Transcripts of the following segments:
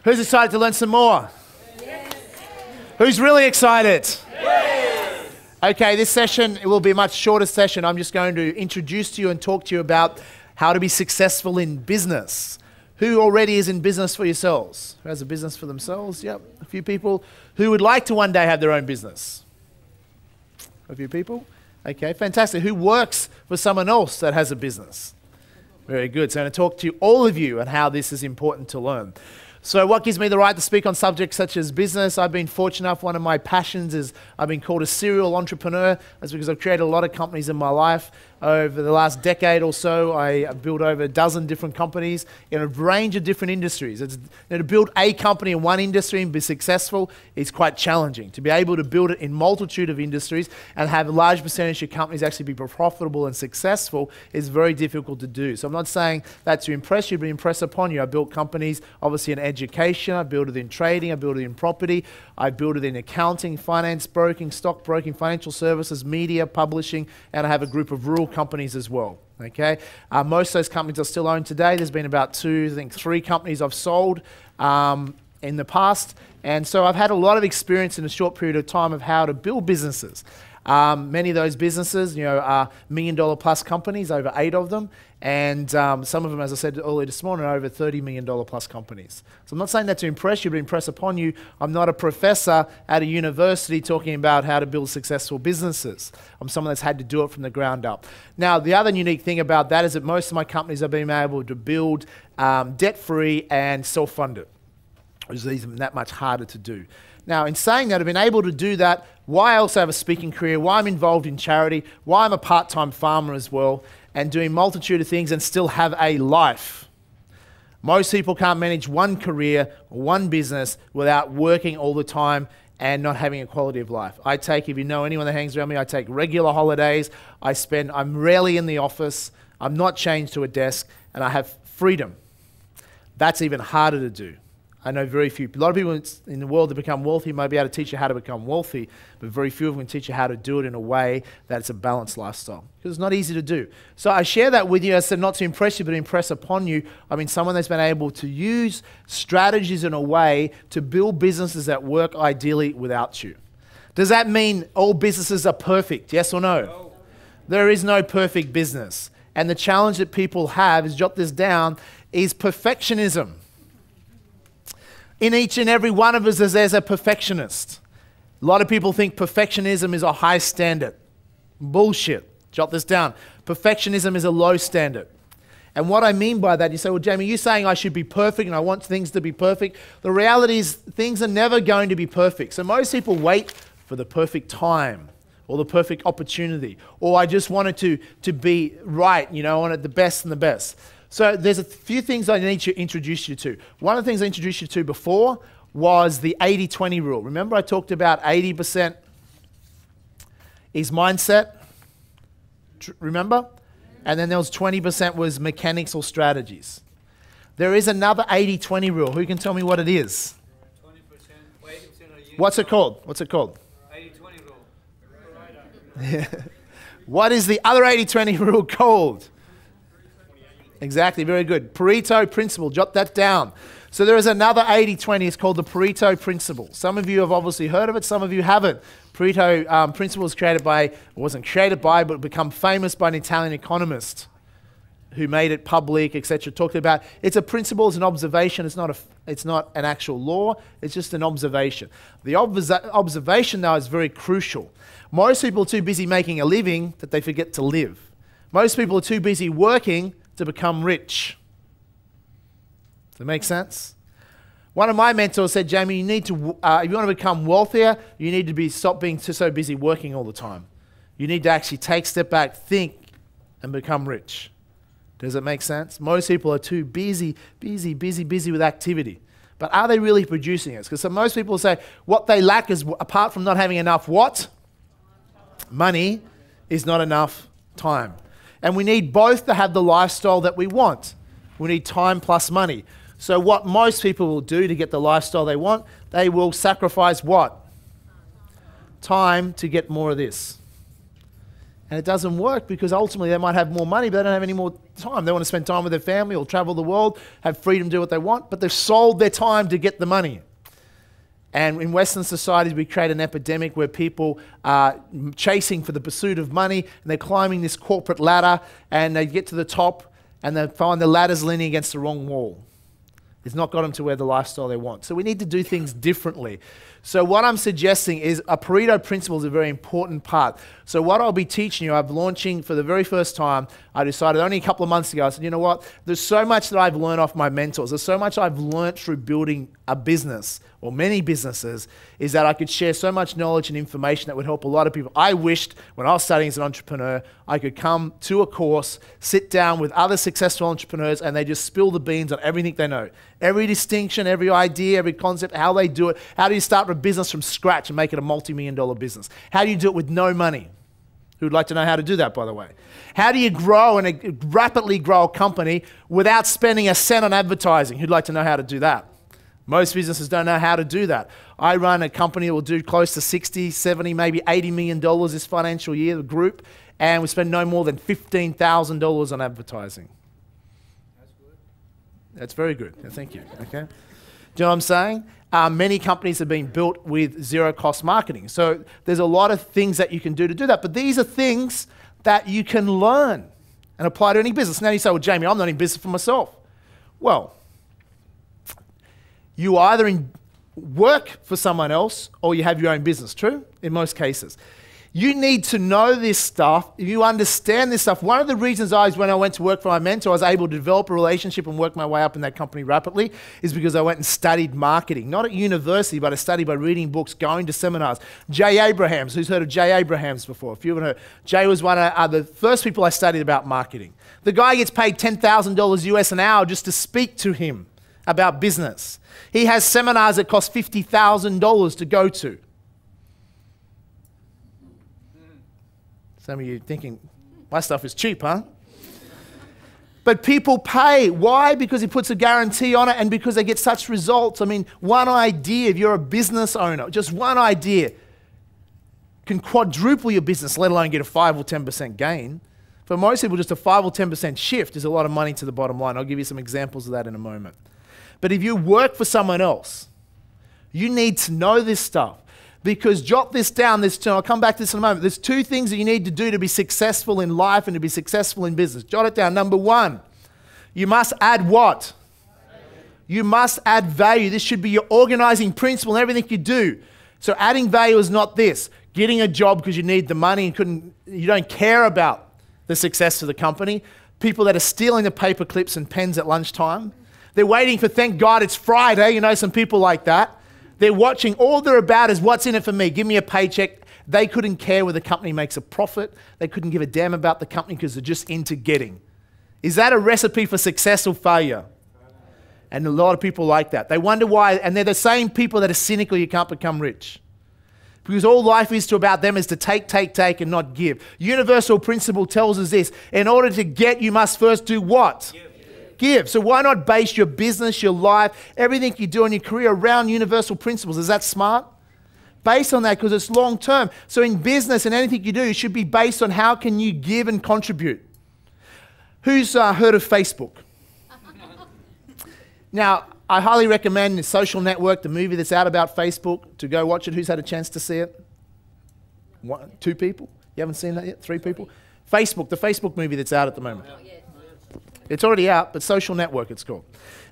Who's excited to learn some more? Yes. Who's really excited? Yes. Okay, this session it will be a much shorter session. I'm just going to introduce to you and talk to you about how to be successful in business. Who already is in business for yourselves? Who has a business for themselves? Yep, a few people. Who would like to one day have their own business? A few people? Okay, fantastic. Who works for someone else that has a business? Very good. So I'm going to talk to all of you and how this is important to learn. So what gives me the right to speak on subjects such as business? I've been fortunate enough, one of my passions is I've been called a serial entrepreneur. That's because I've created a lot of companies in my life. Over the last decade or so, I built over a dozen different companies in a range of different industries. To build a company in one industry and be successful is quite challenging. To be able to build it in multitude of industries and have a large percentage of companies actually be profitable and successful is very difficult to do. So I'm not saying that to impress you, but impress upon you. I built companies, obviously in education, I built it in trading, I built it in property, I built it in accounting, finance, broking, stock broking, financial services, media, publishing, and I have a group of rural companies as well. Okay, most of those companies are still owned today. There's been about three companies I've sold in the past, and so I've had a lot of experience in a short period of time of how to build businesses. Many of those businesses, are $1 million plus companies, over 8 of them, and some of them, as I said earlier this morning, are over $30 million plus companies. So I'm not saying that to impress you, but impress upon you. I'm not a professor at a university talking about how to build successful businesses. I'm someone that's had to do it from the ground up. Now, the other unique thing about that is that most of my companies have been able to build debt-free and self-funded, which is even that much harder to do. Now, in saying that, I've been able to do that, why I also have a speaking career, why I'm involved in charity, why I'm a part-time farmer as well, and doing multitude of things and still have a life. Most people can't manage one career or one business without working all the time and not having a quality of life. If you know anyone that hangs around me, I take regular holidays. I'm rarely in the office. I'm not chained to a desk, and I have freedom. That's even harder to do. I know very few. A lot of people in the world that become wealthy might be able to teach you how to become wealthy, but very few of them can teach you how to do it in a way that it's a balanced lifestyle. Because it's not easy to do. So I share that with you. I said not to impress you, but impress upon you. I mean, someone that's been able to use strategies in a way to build businesses that work ideally without you. Does that mean all businesses are perfect? Yes or no? No. There is no perfect business. And the challenge that people have, is jot this down, is perfectionism. In each and every one of us, there's a perfectionist. A lot of people think perfectionism is a high standard. Bullshit. Jot this down. Perfectionism is a low standard. And what I mean by that, you say, well, Jamie, you're saying I should be perfect and I want things to be perfect. The reality is things are never going to be perfect. So most people wait for the perfect time or the perfect opportunity, or I just wanted to be right, I wanted the best and the best. So there's a few things I need to introduce you to. One of the things I introduced you to before was the 80-20 rule. Remember I talked about 80% is mindset? Remember? And then there was 20% was mechanics or strategies. There is another 80-20 rule. Who can tell me what it is? 20%, 80% What's it called? 80-20 rule. What is the other 80-20 rule called? Exactly, very good. Pareto principle, jot that down. So there is another 80-20, it's called the Pareto principle. Some of you have obviously heard of it, some of you haven't. Pareto principle wasn't created by, but become famous by an Italian economist who made it public, etc. Talked about, it's a principle, it's an observation, it's not an actual law, it's just an observation. The observation though is very crucial. Most people are too busy making a living that they forget to live. Most people are too busy working to become rich. Does that make sense? One of my mentors said, Jamie, you need to, if you want to become wealthier, you need to stop being so busy working all the time. You need to actually take a step back, think, and become rich. Does it make sense? Most people are too busy with activity. But are they really producing it? Because most people say what they lack is, apart from not having enough what? Money, is not enough time. And we need both to have the lifestyle that we want. We need time plus money. So what most people will do to get the lifestyle they want, they will sacrifice what? Time to get more of this. And it doesn't work because ultimately they might have more money, but they don't have any more time. They want to spend time with their family or travel the world, have freedom to do what they want, but they've sold their time to get the money. And in Western societies, we create an epidemic where people are chasing for the pursuit of money, and they're climbing this corporate ladder, and they get to the top, and they find the ladder's leaning against the wrong wall. It's not got them to where the lifestyle they want. So we need to do things differently. So what I'm suggesting is a Pareto principle is a very important part. So what I'll be teaching you, I'm launching for the very first time. I decided only a couple of months ago, I said, you know what? There's so much that I've learned off my mentors. There's so much I've learned through building a business or many businesses, is that I could share so much knowledge and information that would help a lot of people. I wished when I was studying as an entrepreneur, I could come to a course, sit down with other successful entrepreneurs, and they just spill the beans on everything they know. Every distinction, every idea, every concept, how they do it. How do you start a business from scratch and make it a multi-million-dollar business? How do you do it with no money? Who'd like to know how to do that, by the way? How do you grow and rapidly grow a company without spending a cent on advertising? Who'd like to know how to do that? Most businesses don't know how to do that. I run a company that will do close to 60, 70, maybe $80 million this financial year, the group, and we spend no more than $15,000 on advertising. That's good. That's very good. Yeah, thank you. Okay. Do you know what I'm saying? Many companies have been built with zero-cost marketing. So there's a lot of things that you can do to do that. But these are things that you can learn and apply to any business. Now you say, well, Jamie, I'm not in business for myself. Well, you either work for someone else or you have your own business, true? In most cases. You need to know this stuff. If you understand this stuff, one of the reasons when I went to work for my mentor, I was able to develop a relationship and work my way up in that company rapidly, is because I went and studied marketing. Not at university, but I studied by reading books, going to seminars. Jay Abrahams, who's heard of Jay Abrahams before? If you haven't heard, Jay was one of the first people I studied about marketing. The guy gets paid $10,000 US an hour just to speak to him about business. He has seminars that cost $50,000 to go to. Some of you thinking, my stuff is cheap, huh? But people pay. Why? Because he puts a guarantee on it and because they get such results. I mean, one idea, if you're a business owner, just one idea can quadruple your business, let alone get a 5 or 10% gain. For most people, just a 5 or 10% shift is a lot of money to the bottom line. I'll give you some examples of that in a moment. But if you work for someone else, you need to know this stuff. Because jot this down, I'll come back to this in a moment. There's 2 things that you need to do to be successful in life and to be successful in business. Jot it down. Number 1, you must add what? You must add value. This should be your organizing principle in everything you do. So adding value is not this. Getting a job because you need the money and you don't care about the success of the company. People that are stealing the paper clips and pens at lunchtime. They're waiting for, thank God it's Friday. You know, some people like that. They're watching, all they're about is what's in it for me. Give me a paycheck. They couldn't care whether the company makes a profit. They couldn't give a damn about the company because they're just into getting. Is that a recipe for success or failure? And a lot of people like that. They wonder why, and they're the same people that are cynical you can't become rich. Because all life is about them is to take, take, take, and not give. Universal principle tells us this. In order to get, you must first do what? Give. So why not base your business, your life, everything you do in your career around universal principles? Is that smart? Based on that, because it's long term. So in business and anything you do, it should be based on how can you give and contribute. Who's heard of Facebook? Now, I highly recommend The Social Network, the movie that's out about Facebook, to go watch it. Who's had a chance to see it? 1, 2 people? You haven't seen that yet? 3 people? Facebook, the Facebook movie that's out at the moment. It's already out, but Social Network it's called.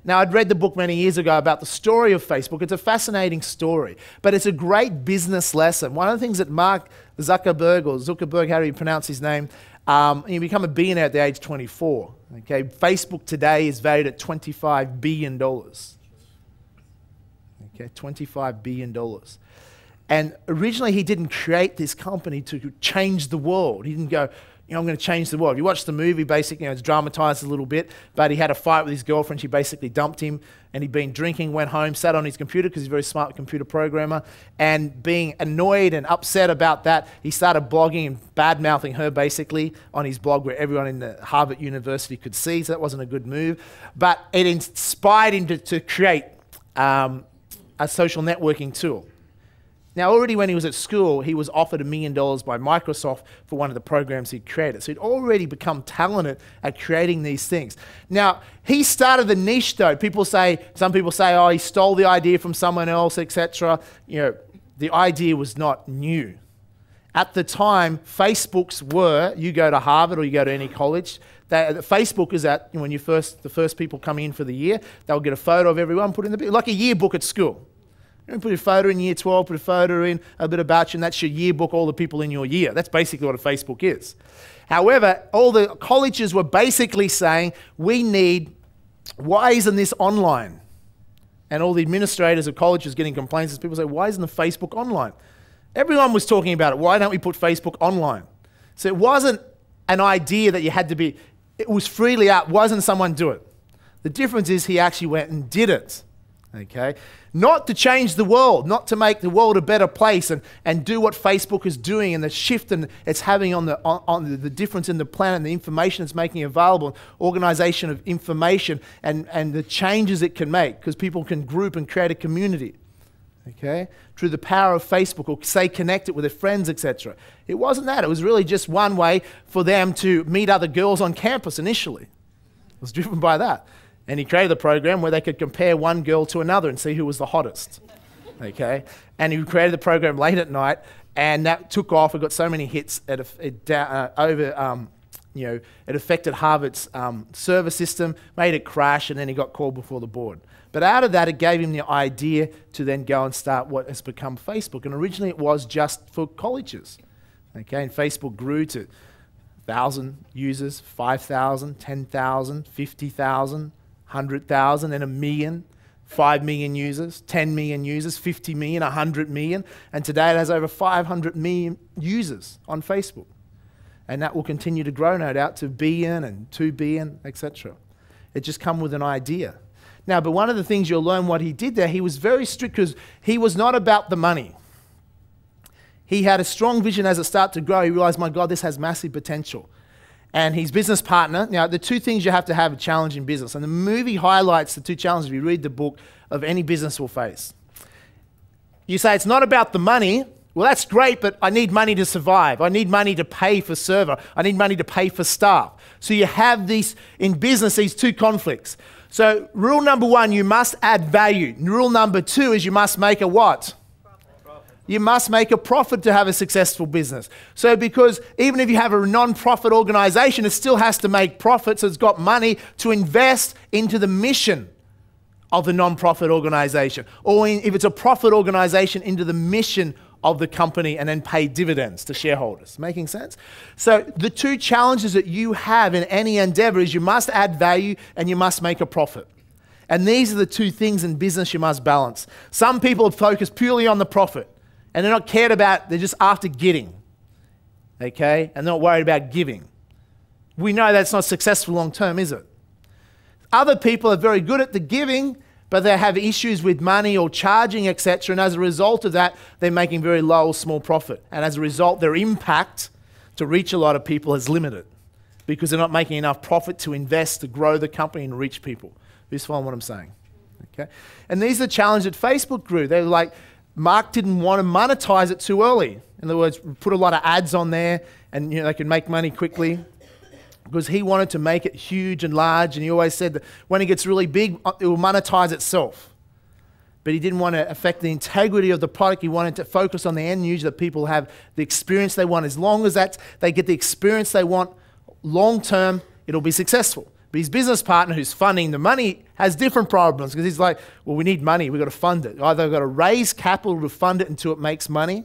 Now, I'd read the book many years ago about the story of Facebook. It's a fascinating story, but it's a great business lesson. One of the things that Mark Zuckerberg, or Zuckerberg, how do you pronounce his name, he became a billionaire at the age of 24. Okay, Facebook today is valued at $25 billion. Okay, $25 billion. And originally, he didn't create this company to change the world. He didn't go, you know, I'm going to change the world. You watch the movie, basically, you know, it's dramatized a little bit, but he had a fight with his girlfriend. She basically dumped him, and he'd been drinking, went home, sat on his computer, because he's a very smart computer programmer, and being annoyed and upset about that, he started blogging and bad-mouthing her, basically, on his blog where everyone in the Harvard University could see, so that wasn't a good move. But it inspired him to create a social networking tool. Now, already when he was at school, he was offered $1 million by Microsoft for one of the programs he'd created. So he'd already become talented at creating these things. Now, he started the niche though. Some people say, oh, he stole the idea from someone else, etc. The idea was not new. At the time, Facebooks were, you go to Harvard or you go to any college, Facebook is when the first people come in for the year, they'll get a photo of everyone, put in like a yearbook at school. You put a photo in year 12, put a photo in, a bit about you, and that's your yearbook, all the people in your year. That's basically what a Facebook is. However, all the colleges were basically saying, why isn't this online? And all the administrators of colleges getting complaints as people say, why isn't the Facebook online? Everyone was talking about it. Why don't we put Facebook online? So it wasn't an idea that you had to be, it was freely out. Why doesn't someone do it? The difference is he actually went and did it. Okay? Not to change the world, not to make the world a better place and do what Facebook is doing and the shift and it's having on the difference in the planet, the information it's making available, organization of information and the changes it can make because people can group and create a community. Okay? Through the power of Facebook or stay connected with their friends, etc. It wasn't that. It was really just one way for them to meet other girls on campus initially. It was driven by that. And he created a program where they could compare one girl to another and see who was the hottest. Okay? And he created the program late at night, and that took off. It got so many hits, it affected Harvard's server system, made it crash, and then he got called before the board. But out of that, it gave him the idea to then go and start what has become Facebook. And originally, it was just for colleges. Okay? And Facebook grew to 1,000 users, 5,000, 10,000, 50,000. 100,000 and 1 million, 5 million users, 10 million users, 50 million, 100 million, and today it has over 500 million users on Facebook. And that will continue to grow, no doubt, to billion and 2 billion, etc. It just come with an idea. Now, but one of the things you'll learn what he did there, he was very strict because he was not about the money. He had a strong vision as it started to grow. He realized, my God, this has massive potential. And his business partner, now the two things you have to have a challenge in business, and the movie highlights the two challenges if you read the book of any business will face. You say it's not about the money. Well, that's great, but I need money to survive. I need money to pay for server. I need money to pay for staff. So you have these, in business, these two conflicts. So rule number one, you must add value. Rule number two is you must make a what? You must make a profit to have a successful business. So because even if you have a non-profit organization, it still has to make profit, so it's got money to invest into the mission of the non-profit organization. Or if it's a profit organization, into the mission of the company and then pay dividends to shareholders. Making sense? So the two challenges that you have in any endeavor is you must add value and you must make a profit. And these are the two things in business you must balance. Some people are focused purely on the profit. And they're not cared about, they're just after getting, okay? And they're not worried about giving. We know that's not successful long term, is it? Other people are very good at the giving, but they have issues with money or charging, etc. And as a result of that, they're making very low or small profit. And as a result, their impact to reach a lot of people is limited because they're not making enough profit to invest, to grow the company and reach people. Who's following what I'm saying? Okay? And these are the challenges that Facebook grew. They're like, Mark didn't want to monetize it too early. In other words, put a lot of ads on there and they could make money quickly because he wanted to make it huge and large, and he always said that when it gets really big, it will monetize itself. But he didn't want to affect the integrity of the product. He wanted to focus on the end user, that people have the experience they want. As long as they get the experience they want long term, it'll be successful. But his business partner who's funding the money has different problems because he's like, well, we need money, we've got to fund it. Either we've got to raise capital to fund it until it makes money,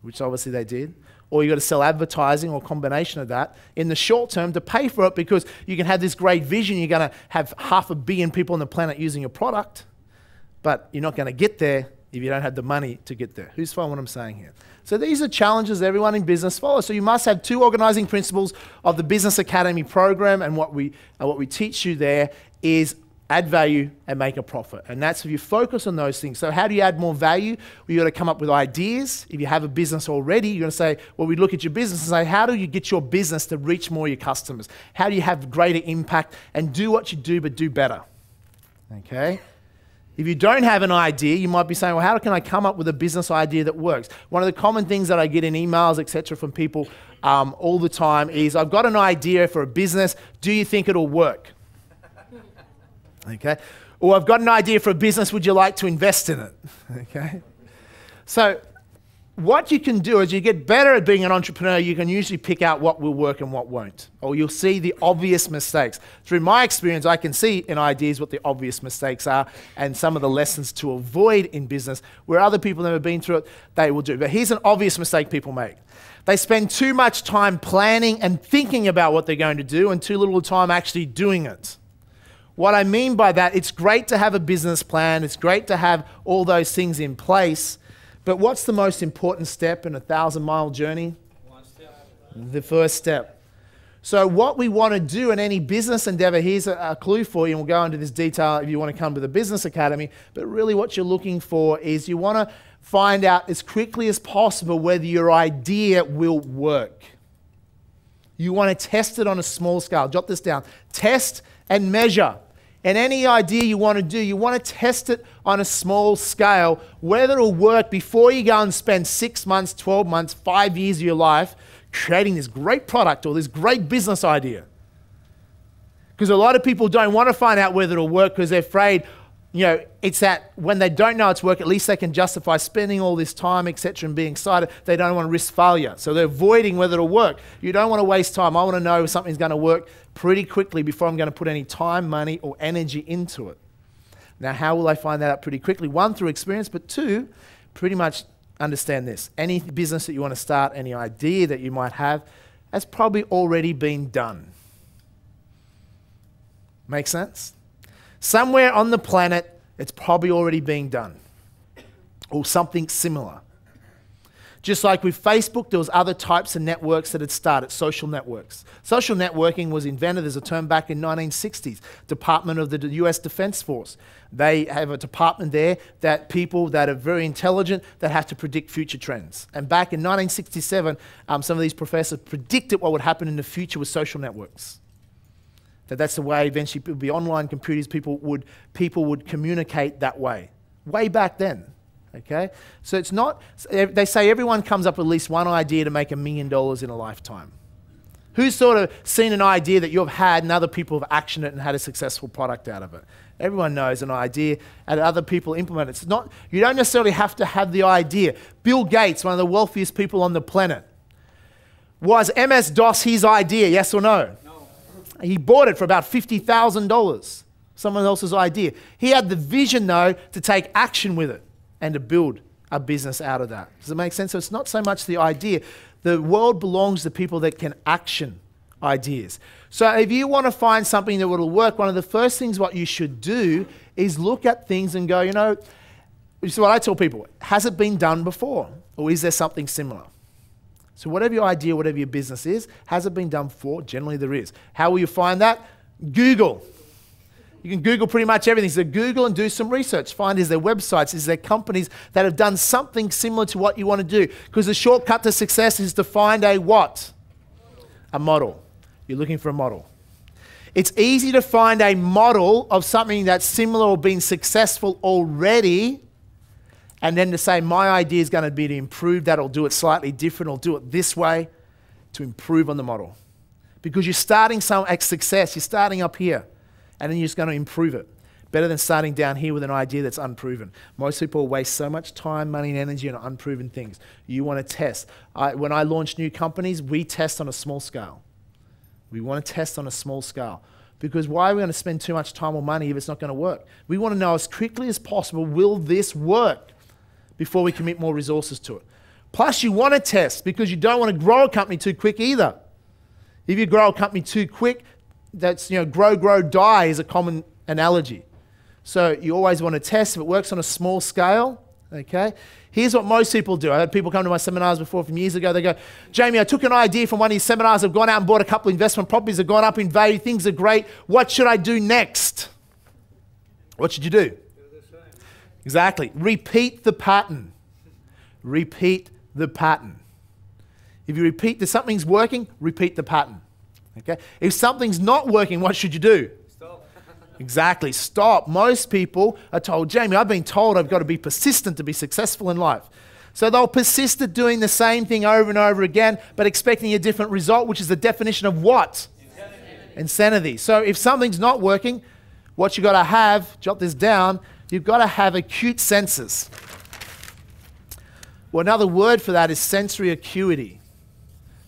which obviously they did, or you've got to sell advertising or a combination of that in the short term to pay for it because you can have this great vision, you're going to have 500 million people on the planet using your product, but you're not going to get there if you don't have the money to get there. Who's following what I'm saying here? So these are challenges everyone in business follows. So you must have two organizing principles of the Business Academy program, and what we teach you there is add value and make a profit. And that's if you focus on those things. So how do you add more value? Well, you've got to come up with ideas. If you have a business already, you're going to say, well, we look at your business and say, how do you get your business to reach more of your customers? How do you have greater impact and do what you do but do better? Okay? If you don't have an idea, you might be saying, well, how can I come up with a business idea that works? One of the common things that I get in emails, etc., from people all the time is, I've got an idea for a business. Do you think it'll work? Okay. Or I've got an idea for a business. Would you like to invest in it? Okay. So what you can do is you get better at being an entrepreneur, you can usually pick out what will work and what won't. Or you'll see the obvious mistakes. Through my experience, I can see in ideas what the obvious mistakes are and some of the lessons to avoid in business, where other people that have been through it, they will do. But here's an obvious mistake people make. They spend too much time planning and thinking about what they're going to do and too little time actually doing it. What I mean by that, it's great to have a business plan, it's great to have all those things in place, but what's the most important step in a 1,000-mile journey? One step. The first step. So what we want to do in any business endeavor, here's a clue for you, and we'll go into this detail if you want to come to the Business Academy, but really what you're looking for is you want to find out as quickly as possible whether your idea will work. You want to test it on a small scale. Jot this down. Test and measure. And any idea you want to do, you want to test it on a small scale, whether it'll work before you go and spend 6 months, 12 months, 5 years of your life creating this great product or this great business idea. Because a lot of people don't want to find out whether it'll work because they're afraid, it's that when they don't know it's work, at least they can justify spending all this time, etc., and being excited. They don't want to risk failure. So they're avoiding whether it'll work. You don't want to waste time. I want to know if something's going to work pretty quickly before I'm going to put any time, money, or energy into it. Now, how will I find that out pretty quickly? 1, through experience, but 2, pretty much understand this. Any business that you want to start, any idea that you might have, has probably already been done. Make sense? Somewhere on the planet, it's probably already being done, or something similar. Just like with Facebook, there was other types of networks that had started, social networks. Social networking was invented as a term back in 1960s, Department of the US Defense Force. They have a department there that people that are very intelligent that have to predict future trends. And back in 1967, some of these professors predicted what would happen in the future with social networks. That's the way eventually it would be online computers, people would communicate that way. Way back then. Okay? So it's not, they say everyone comes up with at least one idea to make $1 million in a lifetime. Who's sort of seen an idea that you've had and other people have actioned it and had a successful product out of it? Everyone knows an idea and other people implement it. It's not, you don't necessarily have to have the idea. Bill Gates, one of the wealthiest people on the planet, was MS-DOS his idea, yes or no? No. He bought it for about $50,000. Someone else's idea. He had the vision, though, to take action with it and to build a business out of that. Does it make sense? So it's not so much the idea. The world belongs to people that can action ideas. So if you want to find something that will work, one of the first things what you should do is look at things and go, this is what I tell people, has it been done before? Or is there something similar? So whatever your idea, whatever your business is, has it been done before? Generally there is. How will you find that? Google. You can Google pretty much everything. So Google and do some research. Find is there websites, is there companies that have done something similar to what you want to do. Because the shortcut to success is to find a what? A model. You're looking for a model. It's easy to find a model of something that's similar or been successful already, and then to say my idea is going to be to improve that, or do it slightly different, or do it this way to improve on the model. Because you're starting at success, you're starting up here. And then you're just going to improve it. Better than starting down here with an idea that's unproven. Most people waste so much time, money, and energy on unproven things. You want to test. When I launch new companies, we test on a small scale. We want to test on a small scale. Because why are we going to spend too much time or money if it's not going to work? We want to know as quickly as possible, will this work before we commit more resources to it? Plus, you want to test because you don't want to grow a company too quick either. If you grow a company too quick, that's, grow, die is a common analogy. So you always want to test if it works on a small scale, okay? Here's what most people do. I had people come to my seminars before from years ago. They go, Jamie, I took an idea from one of these seminars. I've gone out and bought a couple of investment properties. They've gone up in value. Things are great. What should I do next? What should you do? Do the same. Exactly. Repeat the pattern. Repeat the pattern. If you repeat that something's working, repeat the pattern. Okay? If something's not working, what should you do? Stop. Exactly. Stop. Most people are told, Jamie, I've been told I've got to be persistent to be successful in life. So they'll persist at doing the same thing over and over again, but expecting a different result, which is the definition of what? Insanity. So if something's not working, what you've got to have, jot this down, you've got to have acute senses. Well, another word for that is sensory acuity.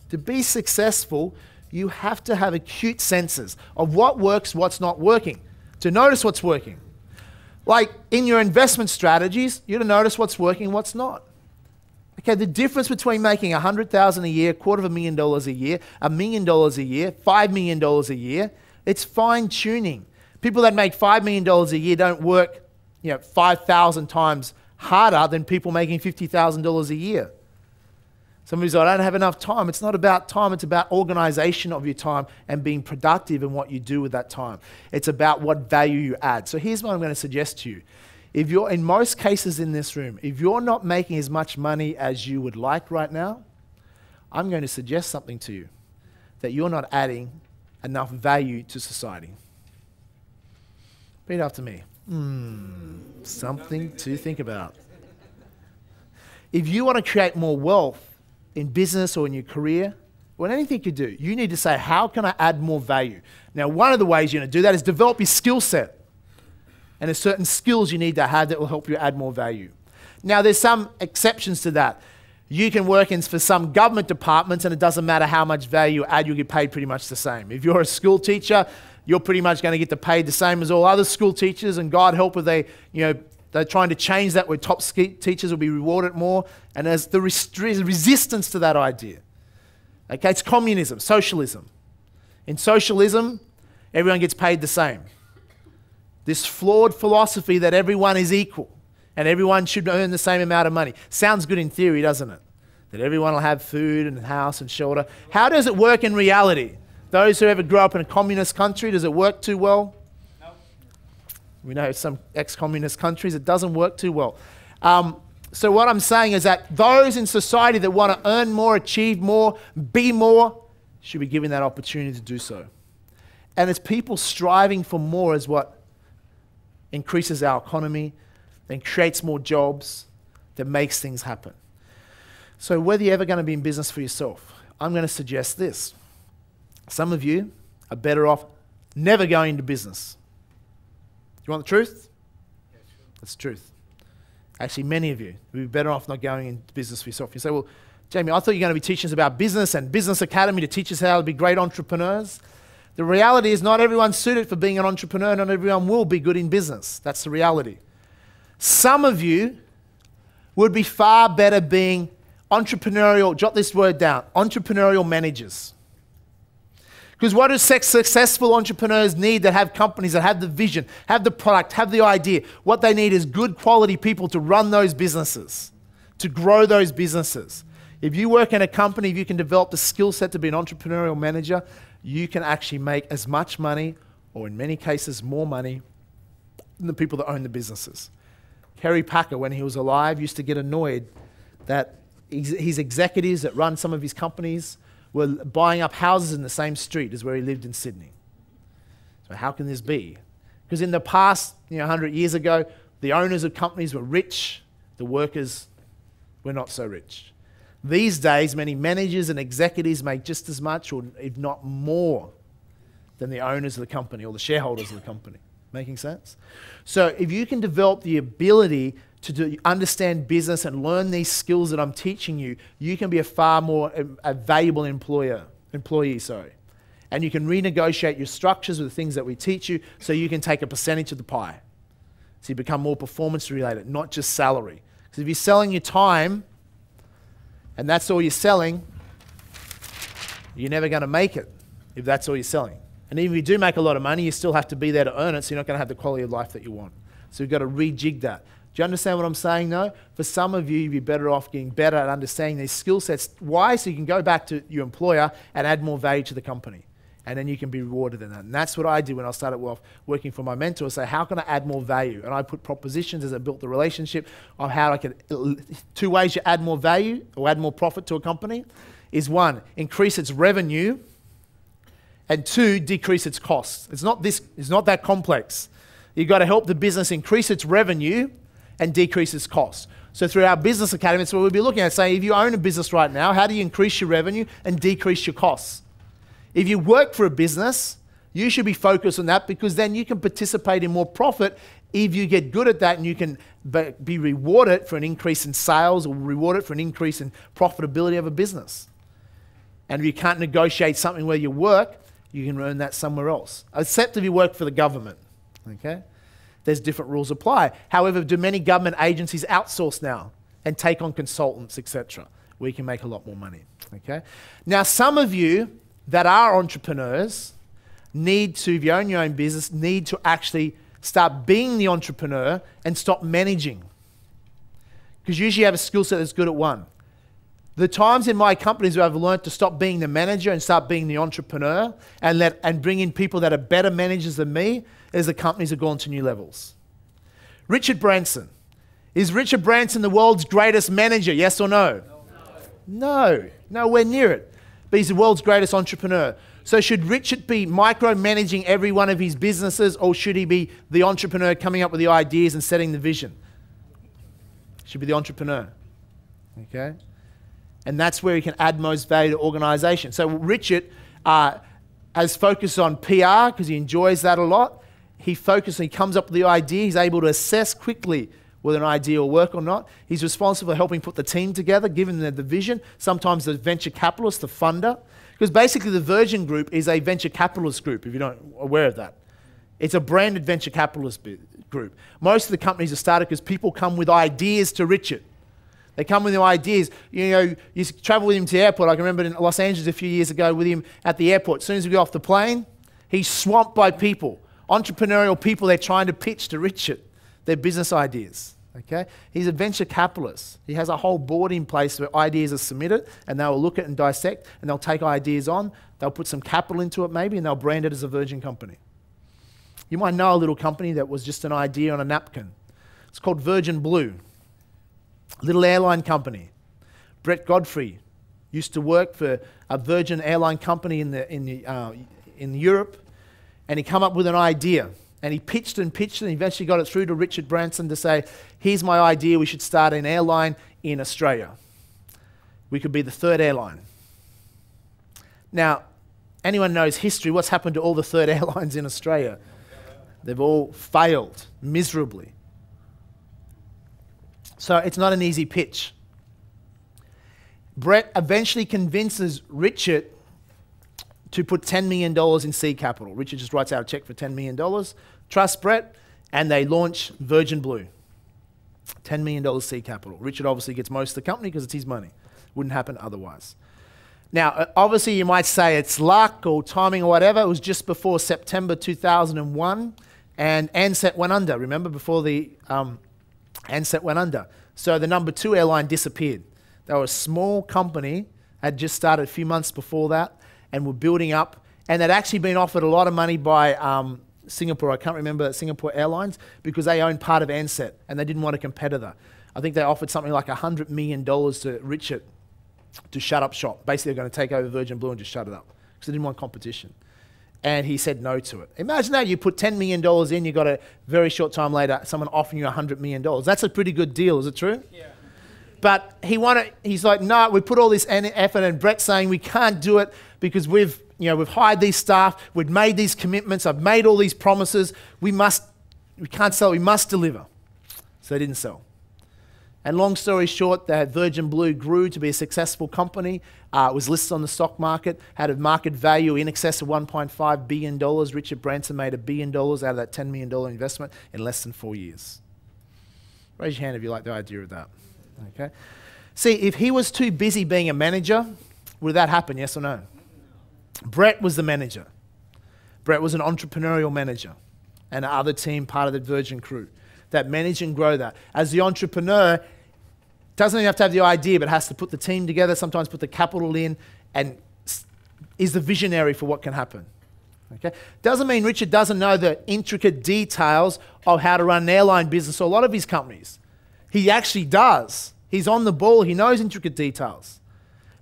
To be successful, you have to have acute senses of what works, what's not working, to notice what's working. Like in your investment strategies, you're to notice what's working, what's not. Okay, the difference between making $100,000 a year, $250,000 a year, $1 million a year, $5 million a year, it's fine tuning. People that make $5 million a year don't work, 5,000 times harder than people making $50,000 a year. Somebody's like, I don't have enough time. It's not about time. It's about organization of your time and being productive in what you do with that time. It's about what value you add. So here's what I'm going to suggest to you. If you're, in most cases in this room, if you're not making as much money as you would like right now, I'm going to suggest something to you, that you're not adding enough value to society. Repeat after me. Something to think about. If you want to create more wealth in business or in your career, or in anything you do, you need to say, how can I add more value? Now, one of the ways you're going to do that is develop your skill set. And there's certain skills you need to have that will help you add more value. Now, there's some exceptions to that. You can work for some government departments and it doesn't matter how much value you add, you'll get paid pretty much the same. If you're a school teacher, you're pretty much going to get paid the same as all other school teachers, and God help if they're trying to change that where top teachers will be rewarded more. And there's the resistance to that idea. Okay, it's communism, socialism. In socialism, everyone gets paid the same. This flawed philosophy that everyone is equal and everyone should earn the same amount of money. Sounds good in theory, doesn't it? That everyone will have food and house and shelter. How does it work in reality? Those who ever grew up in a communist country, does it work too well? No. We know some ex-communist countries, it doesn't work too well. So what I'm saying is that those in society that want to earn more, achieve more, be more, should be given that opportunity to do so. And it's people striving for more is what increases our economy, then creates more jobs, that makes things happen. So whether you're ever going to be in business for yourself, I'm going to suggest this. Some of you are better off never going into business. Do you want the truth? Yeah, sure. That's the truth. Actually, many of you would be better off not going into business for yourself. You say, well, Jamie, I thought you were going to be teaching us about business and business academy to teach us how to be great entrepreneurs. The reality is not everyone's suited for being an entrepreneur. Not everyone will be good in business. That's the reality. Some of you would be far better being entrepreneurial, jot this word down, entrepreneurial managers. Because what do successful entrepreneurs need that have companies, that have the vision, have the product, have the idea? What they need is good quality people to run those businesses, to grow those businesses. If you work in a company, if you can develop the skill set to be an entrepreneurial manager, you can actually make as much money, or in many cases more money, than the people that own the businesses. Kerry Packer, when he was alive, used to get annoyed that his executives that run some of his companies were buying up houses in the same street as where he lived in Sydney. So how can this be? Because in the past, 100 years ago, the owners of companies were rich, the workers were not so rich. These days, many managers and executives make just as much, or if not more, than the owners of the company or the shareholders of the company. Making sense? So if you can develop the ability to understand business and learn these skills that I'm teaching you, you can be a far more valuable employee. And you can renegotiate your structures with the things that we teach you so you can take a percentage of the pie. So you become more performance related, not just salary. Because if you're selling your time and that's all you're selling, you're never going to make it if that's all you're selling. And even if you do make a lot of money, you still have to be there to earn it, so you're not going to have the quality of life that you want. So you've got to rejig that. Do you understand what I'm saying, though? For some of you, you'd be better off getting better at understanding these skill sets. Why? So you can go back to your employer and add more value to the company. And then you can be rewarded in that. And that's what I did when I started working for my mentor. Say, how can I add more value? And I put propositions as I built the relationship of how I could, 2 ways you add more value or add more profit to a company is 1, increase its revenue, And 2, decrease its costs. It's not that complex. You've got to help the business increase its revenue and decrease its costs. So through our business academy, that's what we'll be looking at, saying if you own a business right now, how do you increase your revenue and decrease your costs? If you work for a business, you should be focused on that, because then you can participate in more profit if you get good at that, and you can be rewarded for an increase in sales or rewarded for an increase in profitability of a business. And if you can't negotiate something where you work, you can earn that somewhere else, except if you work for the government. Okay? There's different rules apply. However, do many government agencies outsource now and take on consultants, etc.? We can make a lot more money. Okay? Now, some of you that are entrepreneurs need to, if you own your own business, need to actually start being the entrepreneur and stop managing. Because usually you have a skill set that's good at one. The times in my companies where I've learned to stop being the manager and start being the entrepreneur and bring in people that are better managers than me, is the companies have gone to new levels. Richard Branson. Is Richard Branson the world's greatest manager? Yes or no? No, nowhere near it. But he's the world's greatest entrepreneur. So should Richard be micromanaging every one of his businesses, or should he be the entrepreneur coming up with the ideas and setting the vision? Should be the entrepreneur. Okay? And that's where he can add most value to organization. So Richard has focused on PR because he enjoys that a lot. He comes up with the idea. He's able to assess quickly whether an idea will work or not. He's responsible for helping put the team together, giving them the vision. Sometimes the venture capitalist, the funder. Because basically the Virgin Group is a venture capitalist group, if you're not aware of that. It's a branded venture capitalist group. Most of the companies are started because people come with ideas to Richard. They come with new ideas. You know, you travel with him to the airport. I can remember in Los Angeles a few years ago with him at the airport. As soon as we got off the plane, he's swamped by people, entrepreneurial people they're trying to pitch to Richard, their business ideas. Okay? He's a venture capitalist. He has a whole board in place where ideas are submitted, and they'll look at and dissect, and they'll take ideas on. They'll put some capital into it maybe, and they'll brand it as a Virgin company. You might know a little company that was just an idea on a napkin. It's called Virgin Blue. Little airline company. Brett Godfrey used to work for a Virgin airline company in Europe, and he came up with an idea. And he pitched and eventually got it through to Richard Branson to say, here's my idea, we should start an airline in Australia. We could be the third airline. Now, anyone knows history, what's happened to all the third airlines in Australia? They've all failed miserably. So it's not an easy pitch. Brett eventually convinces Richard to put $10 million in seed capital. Richard just writes out a check for $10 million, trusts Brett, and they launch Virgin Blue. $10 million seed capital. Richard obviously gets most of the company because it's his money. Wouldn't happen otherwise. Now, obviously you might say it's luck or timing or whatever. It was just before September 2001, and Ansett went under. Remember, before the Ansett went under. So the number 2 airline disappeared. They were a small company, had just started a few months before that, and were building up, and they'd actually been offered a lot of money by Singapore. I can't remember Singapore Airlines, because they owned part of Ansett, and they didn't want a competitor. I think they offered something like $100 million to Richard to shut up shop. Basically, they're going to take over Virgin Blue and just shut it up, because they didn't want competition. And he said no to it. Imagine that, you put $10 million in, you got a very short time later, someone offering you $100 million. That's a pretty good deal, is it true? Yeah. But he's like, no, we put all this effort, and Brett's saying we can't do it because we've hired these staff, we've made these commitments, I've made all these promises, we can't sell, we must deliver. So they didn't sell. And long story short, that Virgin Blue grew to be a successful company, was listed on the stock market, had a market value in excess of $1.5 billion. Richard Branson made $1 billion out of that $10 million investment in less than 4 years. Raise your hand if you like the idea of that. Okay. See, if he was too busy being a manager, would that happen, yes or no? Brett was the manager. Brett was an entrepreneurial manager, and the other team, part of the Virgin crew, that manage and grow that. As the entrepreneur, doesn't even have to have the idea, but has to put the team together, sometimes put the capital in, and is the visionary for what can happen. Okay? Doesn't mean Richard doesn't know the intricate details of how to run an airline business or a lot of his companies. He actually does. He's on the ball. He knows intricate details.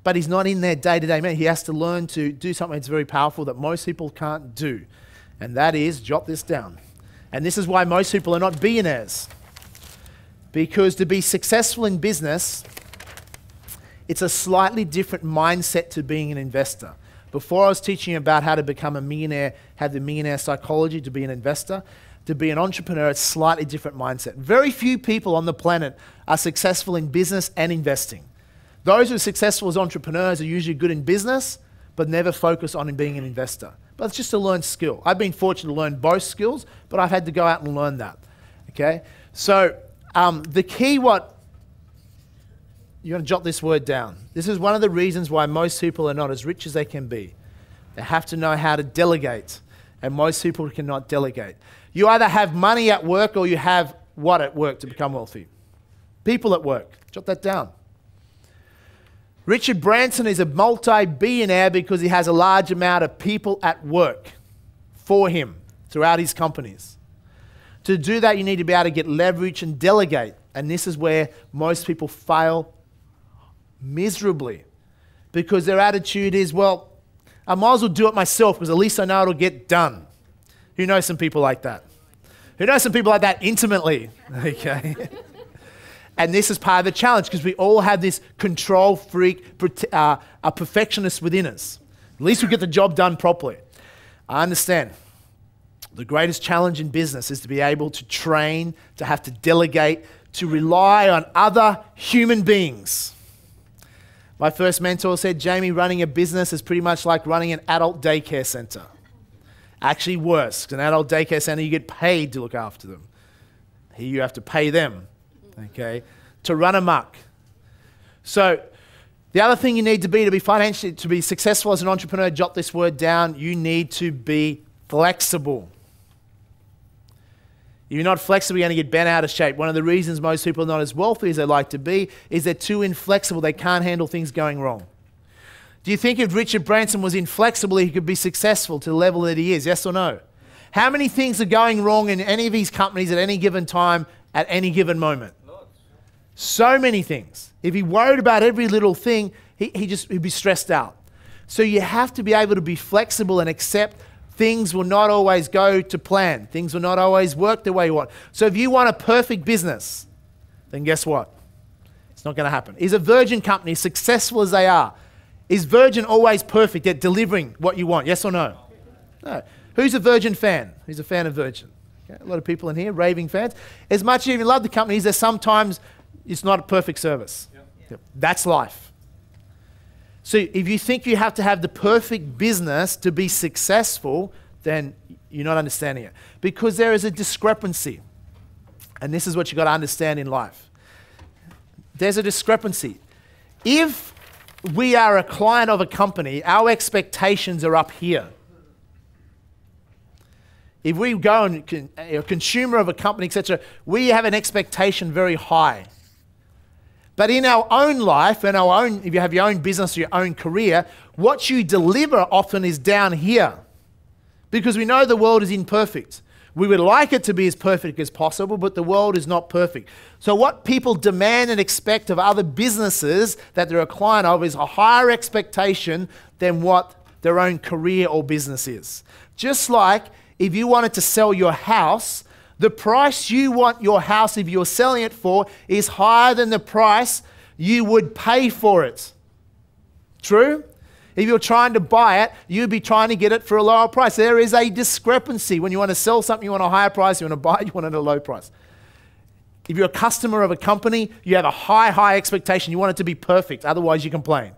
but he's not in their day-to-day man. He has to learn to do something that's very powerful that most people can't do. And that is, jot this down. And this is why most people are not billionaires. Because to be successful in business, it's a slightly different mindset to being an investor. Before I was teaching you about how to become a millionaire, have the millionaire psychology to be an investor, to be an entrepreneur, it's a slightly different mindset. Very few people on the planet are successful in business and investing. Those who are successful as entrepreneurs are usually good in business, but never focus on being an investor. But it's just a learned skill. I've been fortunate to learn both skills, but I've had to go out and learn that. Okay? So the key you're going to jot this word down. This is one of the reasons why most people are not as rich as they can be. They have to know how to delegate, and most people cannot delegate. You either have money at work or you have what at work to become wealthy? People at work. Jot that down. Richard Branson is a multi-billionaire because he has a large amount of people at work for him throughout his companies. To do that, you need to be able to get leverage and delegate. And this is where most people fail miserably because their attitude is, well, I might as well do it myself because at least I know it'll get done. Who knows some people like that? Who knows some people like that intimately? Okay. And this is part of the challenge because we all have this control freak, a perfectionist within us. At least we get the job done properly. I understand. The greatest challenge in business is to be able to train, to have to delegate, to rely on other human beings. My first mentor said, Jamie, running a business is pretty much like running an adult daycare center. Actually worse, because an adult daycare center, you get paid to look after them. Here you have to pay them. Okay, to run amok. So the other thing you need to be financially, to be successful as an entrepreneur, jot this word down, you need to be flexible. If you're not flexible, you're going to get bent out of shape. One of the reasons most people are not as wealthy as they like to be is they're too inflexible. They can't handle things going wrong. Do you think if Richard Branson was inflexible, he could be successful to the level that he is? Yes or no? How many things are going wrong in any of these companies at any given time, at any given moment? So many things. If he worried about every little thing, he'd be stressed out. So you have to be able to be flexible and accept things will not always go to plan. Things will not always work the way you want. So if you want a perfect business, then guess what? It's not going to happen. Is a Virgin company, successful as they are, is Virgin always perfect at delivering what you want? Yes or no? No. Who's a Virgin fan? Who's a fan of Virgin? Okay, a lot of people in here, raving fans. As much as you even love the companies, there's sometimes it's not a perfect service. Yep. That's life. So if you think you have to have the perfect business to be successful, then you're not understanding it. Because there is a discrepancy. And this is what you've got to understand in life. There's a discrepancy. If we are a client of a company, our expectations are up here. If we go and a consumer of a company, etc., we have an expectation very high. But in our own life, if you have your own business or your own career, what you deliver often is down here. Because we know the world is imperfect. We would like it to be as perfect as possible, but the world is not perfect. So what people demand and expect of other businesses that they're a client of is a higher expectation than what their own career or business is. Just like if you wanted to sell your house, the price you want your house, if you're selling it for, is higher than the price you would pay for it. True? If you're trying to buy it, you'd be trying to get it for a lower price. There is a discrepancy. When you want to sell something, you want a higher price. You want to buy it, you want it at a low price. If you're a customer of a company, you have a high expectation. You want it to be perfect. Otherwise, you complain.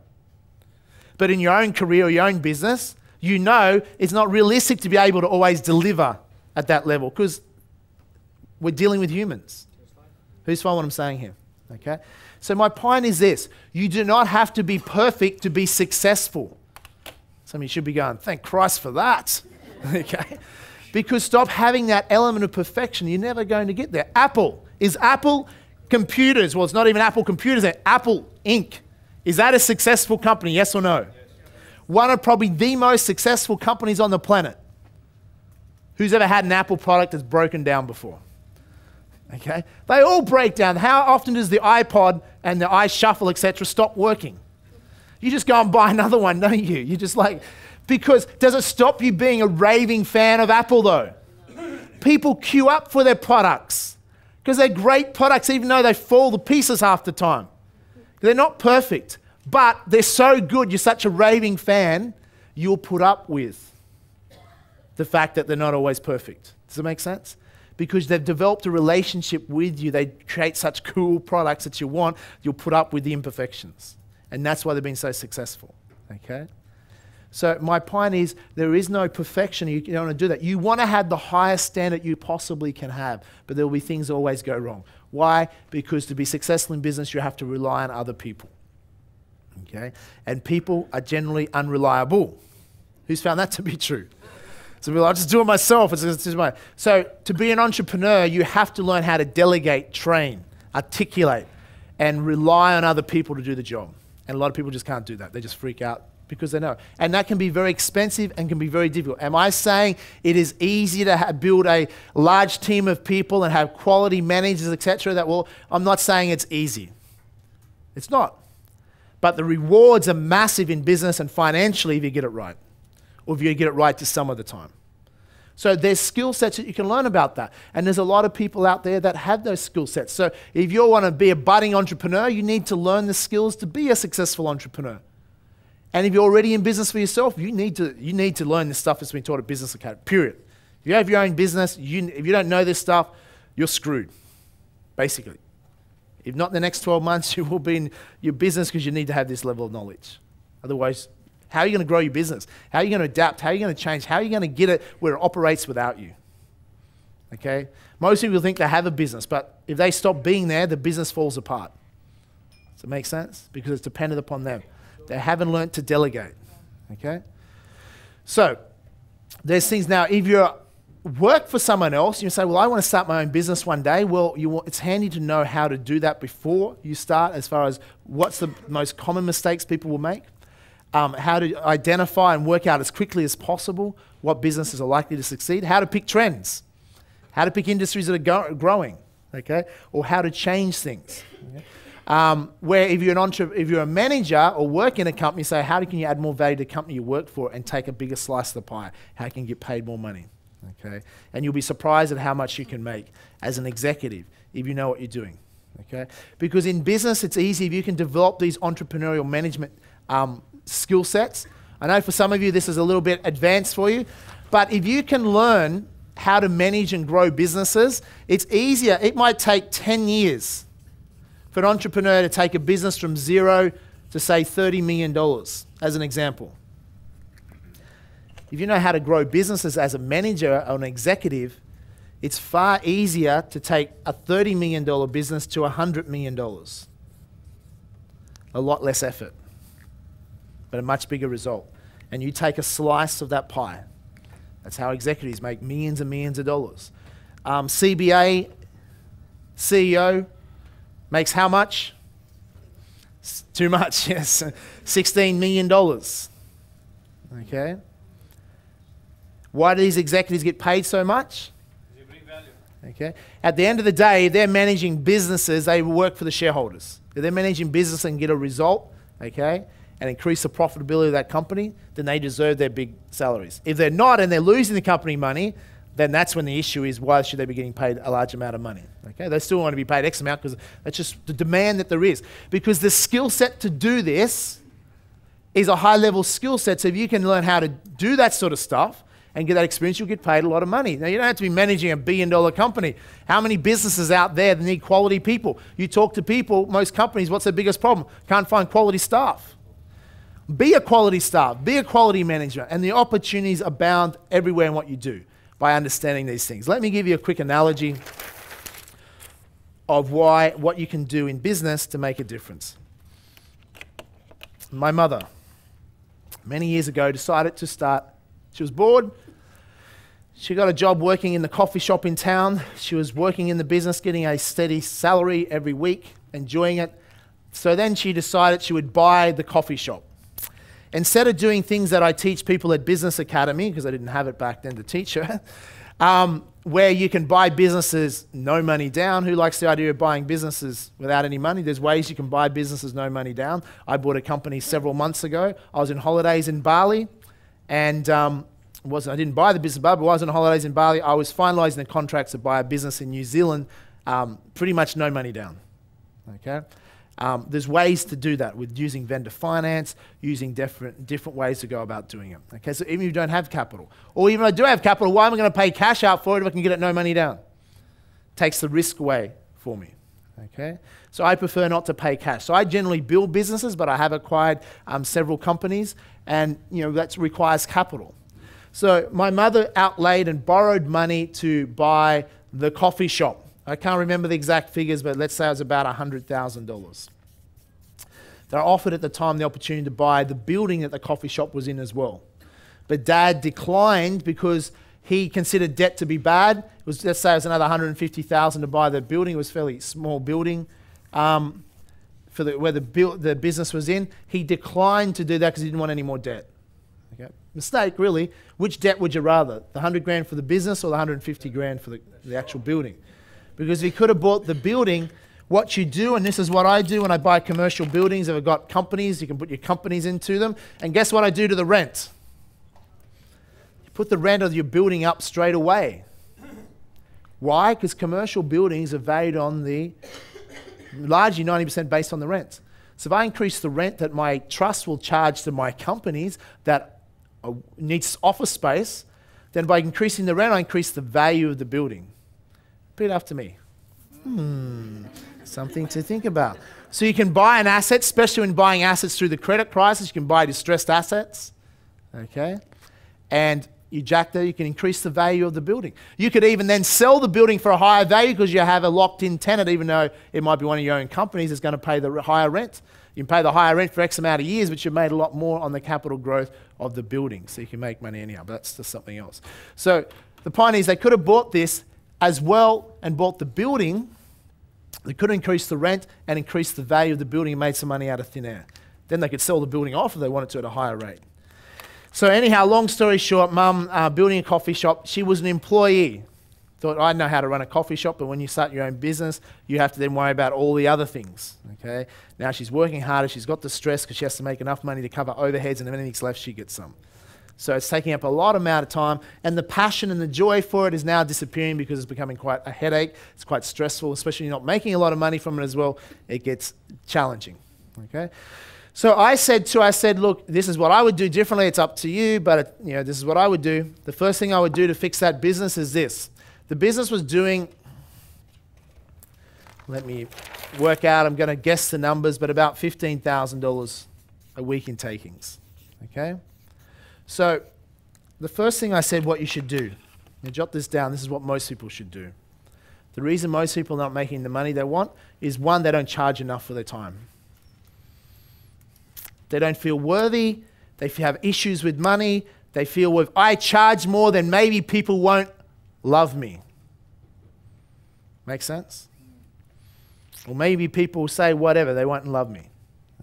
But in your own career or your own business, you know it's not realistic to be able to always deliver at that level because we're dealing with humans. Who's following what I'm saying here? Okay? So my point is this. You do not have to be perfect to be successful. Some of you should be going, thank Christ for that. Okay? Because stop having that element of perfection. You're never going to get there. Is Apple Computers, well, it's not even Apple Computers, it's Apple Inc. Is that a successful company, yes or no? Yes. One of probably the most successful companies on the planet. Who's ever had an Apple product that's broken down before? Okay? They all break down. How often does the iPod and the iShuffle, etc., stop working? You just go and buy another one, don't you? You just like, because does it stop you being a raving fan of Apple though? People queue up for their products because they're great products even though they fall to pieces half the time. They're not perfect, but they're so good, you're such a raving fan, you'll put up with the fact that they're not always perfect. Does that make sense? Because they've developed a relationship with you. They create such cool products that you want, you'll put up with the imperfections. And that's why they've been so successful, okay? So my point is, there is no perfection. You don't want to do that. You want to have the highest standard you possibly can have, but there will be things that always go wrong. Why? Because to be successful in business, you have to rely on other people, okay? And people are generally unreliable. Who's found that to be true? So I'll just do it myself. So to be an entrepreneur, you have to learn how to delegate, train, articulate, and rely on other people to do the job. And a lot of people just can't do that. They just freak out because they know. And that can be very expensive and can be very difficult. Am I saying it is easy to build a large team of people and have quality managers, etc.? I'm not saying it's easy. It's not. But the rewards are massive in business and financially if you get it right. Or if you get it right to some of the time. So there's skill sets that you can learn about that. And there's a lot of people out there that have those skill sets. So if you want to be a budding entrepreneur, you need to learn the skills to be a successful entrepreneur. And if you're already in business for yourself, you need to learn this stuff that's been taught at Business Academy, period. If you have your own business, if you don't know this stuff, you're screwed, basically. If not in the next 12 months, you will be in your business because you need to have this level of knowledge. Otherwise, how are you going to grow your business? How are you going to adapt? How are you going to change? How are you going to get it where it operates without you? Okay? Most people think they have a business, but if they stop being there, the business falls apart. Does it make sense? Because it's dependent upon them. They haven't learned to delegate. Okay? So, there's things now, if you work for someone else, you say, well, I want to start my own business one day. Well, it's handy to know how to do that before you start, as far as what's the most common mistakes people will make. How to identify and work out as quickly as possible what businesses are likely to succeed, how to pick trends, how to pick industries that are growing, okay, or how to change things. Okay? Where if you're a manager or work in a company, say, how can you add more value to the company you work for and take a bigger slice of the pie? How can you get paid more money? Okay, and you'll be surprised at how much you can make as an executive if you know what you're doing. Okay, because in business, it's easy if you can develop these entrepreneurial management skill sets. I know for some of you this is a little bit advanced for you, but if you can learn how to manage and grow businesses, it's easier. It might take 10 years for an entrepreneur to take a business from zero to say $30 million, as an example. If you know how to grow businesses as a manager or an executive, it's far easier to take a $30 million business to $100 million. A lot less effort, but a much bigger result. And you take a slice of that pie. That's how executives make millions and millions of dollars. CBA, CEO, makes how much? Too much, yes. $16 million. Okay? Why do these executives get paid so much? They bring value. Okay? At the end of the day, if they're managing businesses, they work for the shareholders. If they're managing business and get a result, okay, and increase the profitability of that company, then they deserve their big salaries. If they're not and they're losing the company money, then that's when the issue is, why should they be getting paid a large amount of money? Okay, they still want to be paid X amount because that's just the demand that there is. Because the skill set to do this is a high-level skill set. So if you can learn how to do that sort of stuff and get that experience, you'll get paid a lot of money. Now, you don't have to be managing $1 billion company. How many businesses out there that need quality people? You talk to people, most companies, what's their biggest problem? Can't find quality staff. Be a quality staff, be a quality manager, and the opportunities abound everywhere in what you do by understanding these things. Let me give you a quick analogy of what you can do in business to make a difference. My mother, many years ago, decided to start. She was bored. She got a job working in the coffee shop in town. She was working in the business, getting a steady salary every week, enjoying it. So then she decided she would buy the coffee shop. Instead of doing things that I teach people at Business Academy, because I didn't have it back then to teach her, where you can buy businesses no money down. Who likes the idea of buying businesses without any money? There's ways you can buy businesses no money down. I bought a company several months ago. I was in holidays in Bali, and I didn't buy the business in Bali, but I was on holidays in Bali. I was finalising the contracts to buy a business in New Zealand, pretty much no money down. Okay. There's ways to do that with using vendor finance, using different ways to go about doing it. Okay, so even if you don't have capital, or even if I do have capital, why am I going to pay cash out for it if I can get it no money down? Takes the risk away for me. Okay, so I prefer not to pay cash. So I generally build businesses, but I have acquired several companies, and that requires capital. So my mother outlaid and borrowed money to buy the coffee shop. I can't remember the exact figures, but let's say it was about $100,000. They were offered at the time the opportunity to buy the building that the coffee shop was in as well. But Dad declined because he considered debt to be bad. Let's say it was another $150,000 to buy the building. It was a fairly small building where the business was in. He declined to do that because he didn't want any more debt. Okay. Mistake, really. Which debt would you rather? The 100 grand for the business or the 150 grand for the actual building? Because if you could have bought the building, what you do, and this is what I do when I buy commercial buildings, I've got companies, you can put your companies into them, and guess what I do to the rent? You put the rent of your building up straight away. Why? Because commercial buildings are valued on largely 90% based on the rent. So if I increase the rent that my trust will charge to my companies that needs office space, then by increasing the rent, I increase the value of the building. Repeat after me. Something to think about. So you can buy an asset, especially when buying assets through the credit crisis, you can buy distressed assets, okay? And you can increase the value of the building. You could even then sell the building for a higher value because you have a locked-in tenant, even though it might be one of your own companies that's going to pay the higher rent. You can pay the higher rent for X amount of years, but you've made a lot more on the capital growth of the building, so you can make money anyhow, but that's just something else. So the point is they could have bought this as well and bought the building. They could increase the rent and increase the value of the building and made some money out of thin air. Then they could sell the building off if they wanted to at a higher rate. So anyhow, long story short, Mum, building a coffee shop, she was an employee. Thought, I know how to run a coffee shop, but when you start your own business, you have to then worry about all the other things, okay? Now she's working harder, she's got the stress because she has to make enough money to cover overheads, and if anything's left, she gets some. So it's taking up a lot amount of time, and the passion and the joy for it is now disappearing because it's becoming quite a headache. It's quite stressful, especially when you're not making a lot of money from it as well. It gets challenging, okay? So I said, look, this is what I would do differently. It's up to you, but this is what I would do. The first thing I would do to fix that business is this. The business was doing, let me work out, I'm going to guess the numbers, but about $15,000 a week in takings, okay? So the first thing I said what you should do, now jot this down, this is what most people should do. The reason most people are not making the money they want is, one, they don't charge enough for their time. They don't feel worthy, they have issues with money, they feel, well, if I charge more, then maybe people won't love me. Make sense? Or maybe people will say whatever, they won't love me.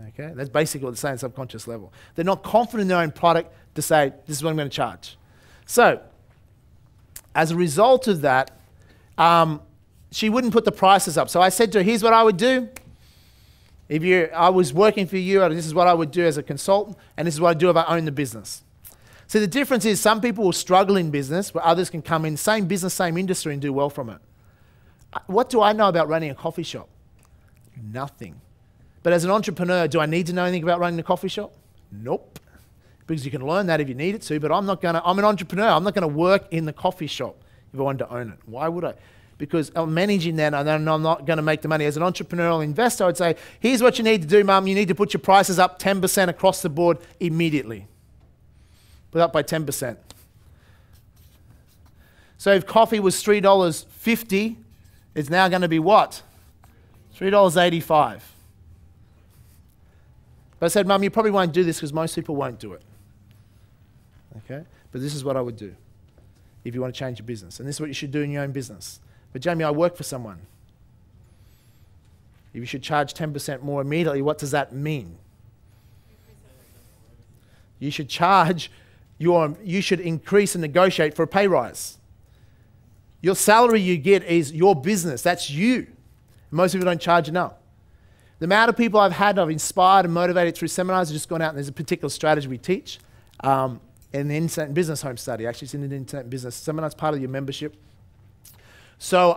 Okay, that's basically what they're saying at subconscious level. They're not confident in their own product to say, this is what I'm going to charge. So, as a result of that, she wouldn't put the prices up. So I said to her, here's what I would do. If I was working for you, this is what I would do as a consultant, and this is what I'd do if I owned the business. So the difference is some people will struggle in business where others can come in, same business, same industry, and do well from it. What do I know about running a coffee shop? Nothing. But as an entrepreneur, do I need to know anything about running a coffee shop? Nope. Because you can learn that if you need it to, but I'm an entrepreneur. I'm not going to work in the coffee shop if I wanted to own it. Why would I? Because I'm managing that and I'm not going to make the money. As an entrepreneurial investor, I would say, here's what you need to do, Mum. You need to put your prices up 10% across the board immediately. Put up by 10%. So if coffee was $3.50, it's now going to be what? $3.85. But I said, Mum, you probably won't do this because most people won't do it. Okay? But this is what I would do if you want to change your business. And this is what you should do in your own business. But Jamie, I work for someone. If you should charge 10% more immediately, what does that mean? You should increase and negotiate for a pay rise. Your salary you get is your business. That's you. Most people don't charge enough. The amount of people I've inspired and motivated through seminars have just gone out and there's a particular strategy we teach in the Internet and Business Homestudy. Actually, it's in the Internet and Business seminar. It's part of your membership. So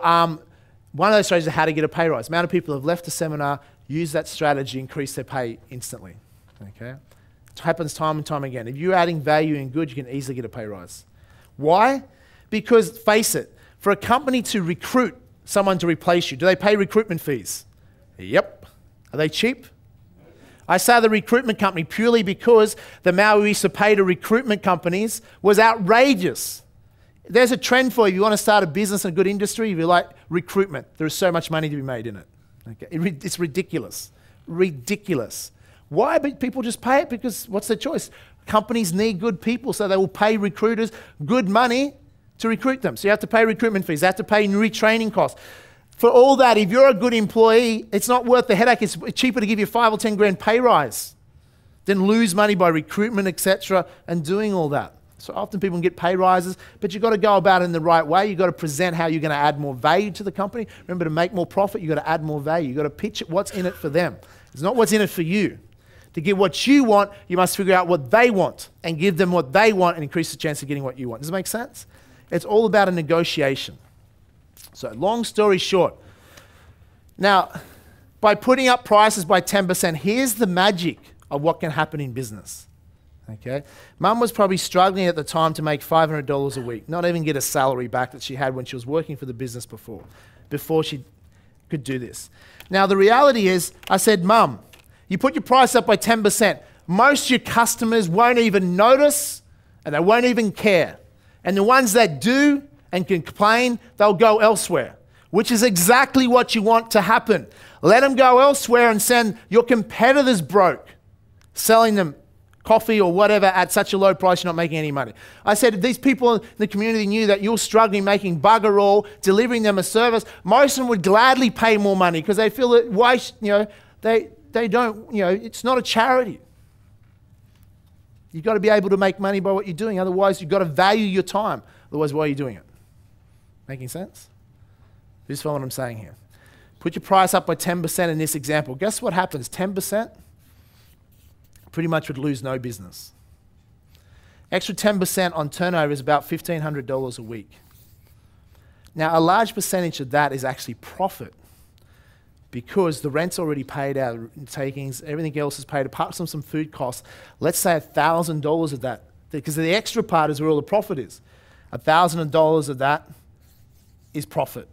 one of those strategies is how to get a pay rise. The amount of people who have left the seminar, use that strategy, increase their pay instantly. Okay? It happens time and time again. If you're adding value and good, you can easily get a pay rise. Why? Because, face it, for a company to recruit someone to replace you, do they pay recruitment fees? Yep. Are they cheap? I say the recruitment company purely because the amount we used to pay to recruitment companies was outrageous. There's a trend for you. If you want to start a business in a good industry, if you like recruitment, there is so much money to be made in it. Okay? It's ridiculous. Ridiculous. Why? But people just pay it because what's their choice? Companies need good people, so they will pay recruiters good money to recruit them. So you have to pay recruitment fees. They have to pay retraining costs. For all that, if you're a good employee, it's not worth the headache. It's cheaper to give you 5 or 10 grand pay rise than lose money by recruitment, etc., and doing all that. So often people can get pay rises, but you've got to go about it in the right way. You've got to present how you're going to add more value to the company. Remember, to make more profit, you've got to add more value. You've got to pitch it what's in it for them. It's not what's in it for you. To get what you want, you must figure out what they want and give them what they want and increase the chance of getting what you want. Does it make sense? It's all about a negotiation. So long story short, now, by putting up prices by 10%, here's the magic of what can happen in business. Okay? Mum was probably struggling at the time to make $500 a week, not even get a salary back that she had when she was working for the business before she could do this. Now, the reality is, I said, Mum, you put your price up by 10%. Most of your customers won't even notice and they won't even care. And the ones that do and can complain, they'll go elsewhere, which is exactly what you want to happen. Let them go elsewhere and send your competitors broke, selling them coffee or whatever at such a low price you're not making any money. I said if these people in the community knew that you're struggling making bugger all, delivering them a service, most of them would gladly pay more money because they feel that why, they don't, it's not a charity. You've got to be able to make money by what you're doing. Otherwise, you've got to value your time. Otherwise, why are you doing it? Making sense? Just follow what I'm saying here. Put your price up by 10% in this example. Guess what happens? 10% pretty much would lose no business. Extra 10% on turnover is about $1,500 a week. Now, a large percentage of that is actually profit because the rent's already paid out, takings, everything else is paid, apart from some food costs. Let's say $1,000 of that, because the extra part is where all the profit is. $1,000 of that is profit.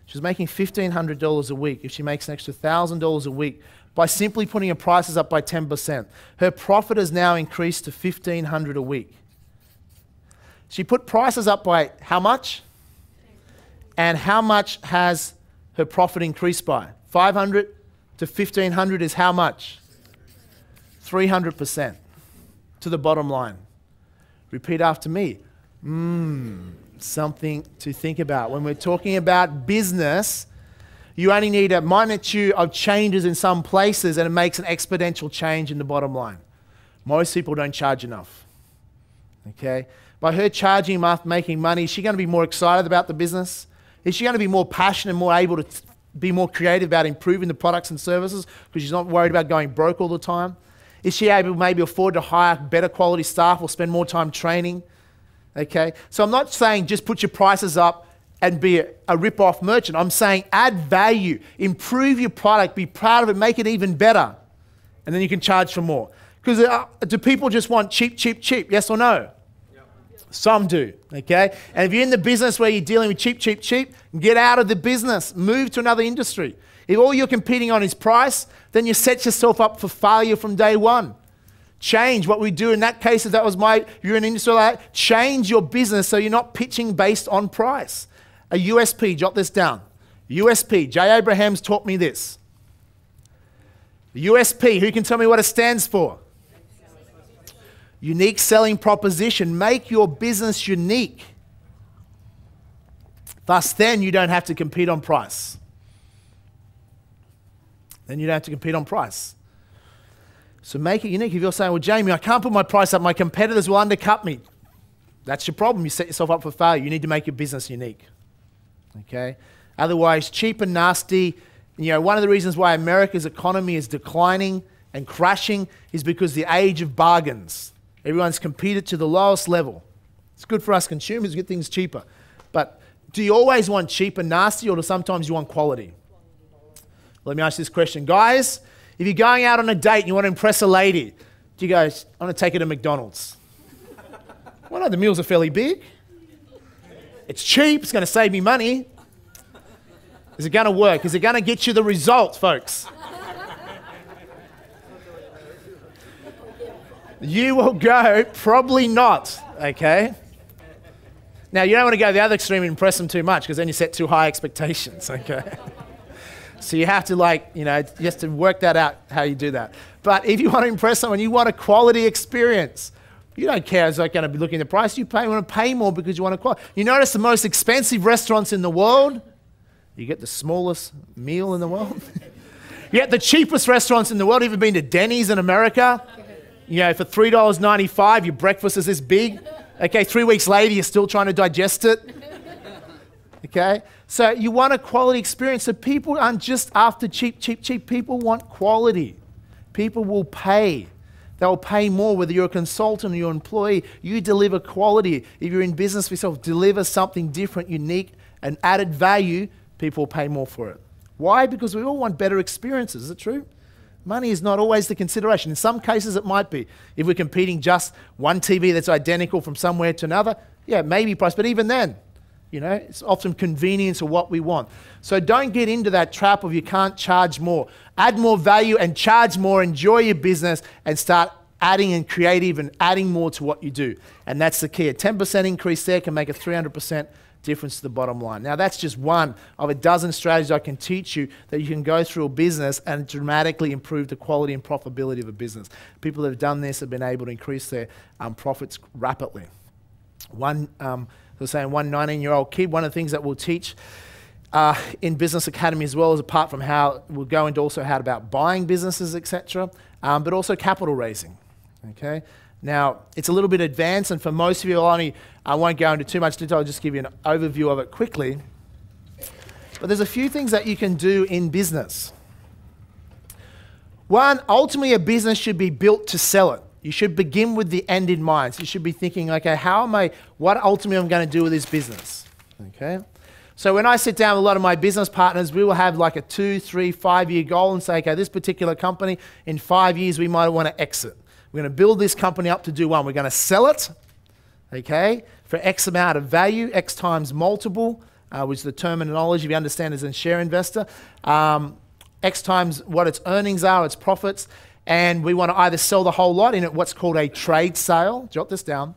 She's making $1,500 a week. If she makes an extra $1,000 a week, by simply putting her prices up by 10%, her profit has now increased to $1,500 a week. She put prices up by how much? And how much has her profit increased by? 500 to 1,500 is how much? 300% to the bottom line. Repeat after me. Something to think about. When we're talking about business, you only need a magnitude of changes in some places and it makes an exponential change in the bottom line. Most people don't charge enough. Okay? By her charging enough, making money, is she going to be more excited about the business? Is she going to be more passionate, more able to be more creative about improving the products and services because she's not worried about going broke all the time? Is she able to maybe afford to hire better quality staff or spend more time training? Okay? So I'm not saying just put your prices up and be a rip-off merchant. I'm saying add value, improve your product, be proud of it, make it even better, and then you can charge for more. Because do people just want cheap, cheap, cheap? Yes or no? Some do, okay? And if you're in the business where you're dealing with cheap, cheap, cheap, get out of the business. Move to another industry. If all you're competing on is price, then you set yourself up for failure from day one. Change what we do in that case. If you're in an industry like that, change your business so you're not pitching based on price. A USP, jot this down. USP, J. Abraham's taught me this. USP, who can tell me what it stands for? Unique selling proposition. Make your business unique. Thus, then you don't have to compete on price. Then you don't have to compete on price. So make it unique. If you're saying, well, Jamie, I can't put my price up, my competitors will undercut me. That's your problem. You set yourself up for failure. You need to make your business unique. Okay? Otherwise, cheap and nasty. You know, one of the reasons why America's economy is declining and crashing is because the age of bargains. Everyone's competed to the lowest level. It's good for us consumers to get things cheaper. But do you always want cheap and nasty, or do sometimes you want quality? Let me ask this question. Guys, if you're going out on a date and you want to impress a lady, do you go, I want to take her to McDonald's? Well, no, the meals are fairly big. It's cheap. It's going to save me money. Is it going to work? Is it going to get you the result, folks? You will go, probably not, okay? Now, you don't want to go the other extreme and impress them too much, because then you set too high expectations, okay? So you have to you have to work that out, how you do that. But if you want to impress someone, you want a quality experience. You don't care if it's going to be looking at the price. You want to pay more because you want a quality. You notice the most expensive restaurants in the world, you get the smallest meal in the world. You get the cheapest restaurants in the world. Have you been to Denny's in America? You know, for $3.95, your breakfast is this big. Okay, 3 weeks later, you're still trying to digest it. Okay? So you want a quality experience. So people aren't just after cheap. People want quality. People will pay. They'll pay more whether you're a consultant or you're an employee. You deliver quality. If you're in business for yourself, deliver something different, unique, and added value, people will pay more for it. Why? Because we all want better experiences. Is it true? Money is not always the consideration. In some cases, it might be. If we're competing just one TV that's identical from somewhere to another, yeah, maybe price. But even then, you know, it's often convenience or what we want. So don't get into that trap of you can't charge more. Add more value and charge more. Enjoy your business and start adding and creative and adding more to what you do. And that's the key. A 10% increase there can make a 300% difference to the bottom line. Now, that's just one of a dozen strategies I can teach you that you can go through a business and dramatically improve the quality and profitability of a business. People that have done this have been able to increase their profits rapidly. One 19-year-old kid, one of the things that we'll teach in Business Academy as well, as apart from how we'll go into also how about buying businesses, etc., but also capital raising. Okay. Now, it's a little bit advanced, and for most of you, I won't go into too much detail, I'll just give you an overview of it quickly. But there's a few things that you can do in business. One, ultimately a business should be built to sell it. You should begin with the end in mind. So you should be thinking, okay, what ultimately I'm going to do with this business? Okay. So when I sit down with a lot of my business partners, we will have like a 2, 3, 5-year goal and say, okay, this particular company, in 5 years, we might want to exit. We're going to build this company up to do one. We're going to sell it, okay, for X amount of value, X times multiple, which is the terminology you understand as a share investor, X times what its earnings are, its profits, and we want to either sell the whole lot in what's called a trade sale. Jot this down.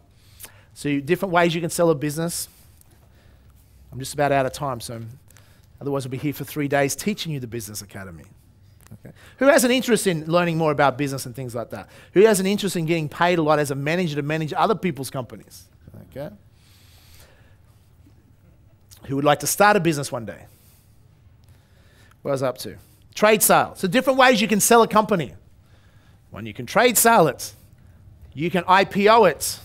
So different ways you can sell a business. I'm just about out of time, so otherwise we'll be here for 3 days teaching you the Business Academy. Okay. Who has an interest in learning more about business and things like that? Who has an interest in getting paid a lot as a manager to manage other people's companies? Okay. Who would like to start a business one day? What was I up to? Trade sale. So different ways you can sell a company. One, you can trade sale it. You can IPO it.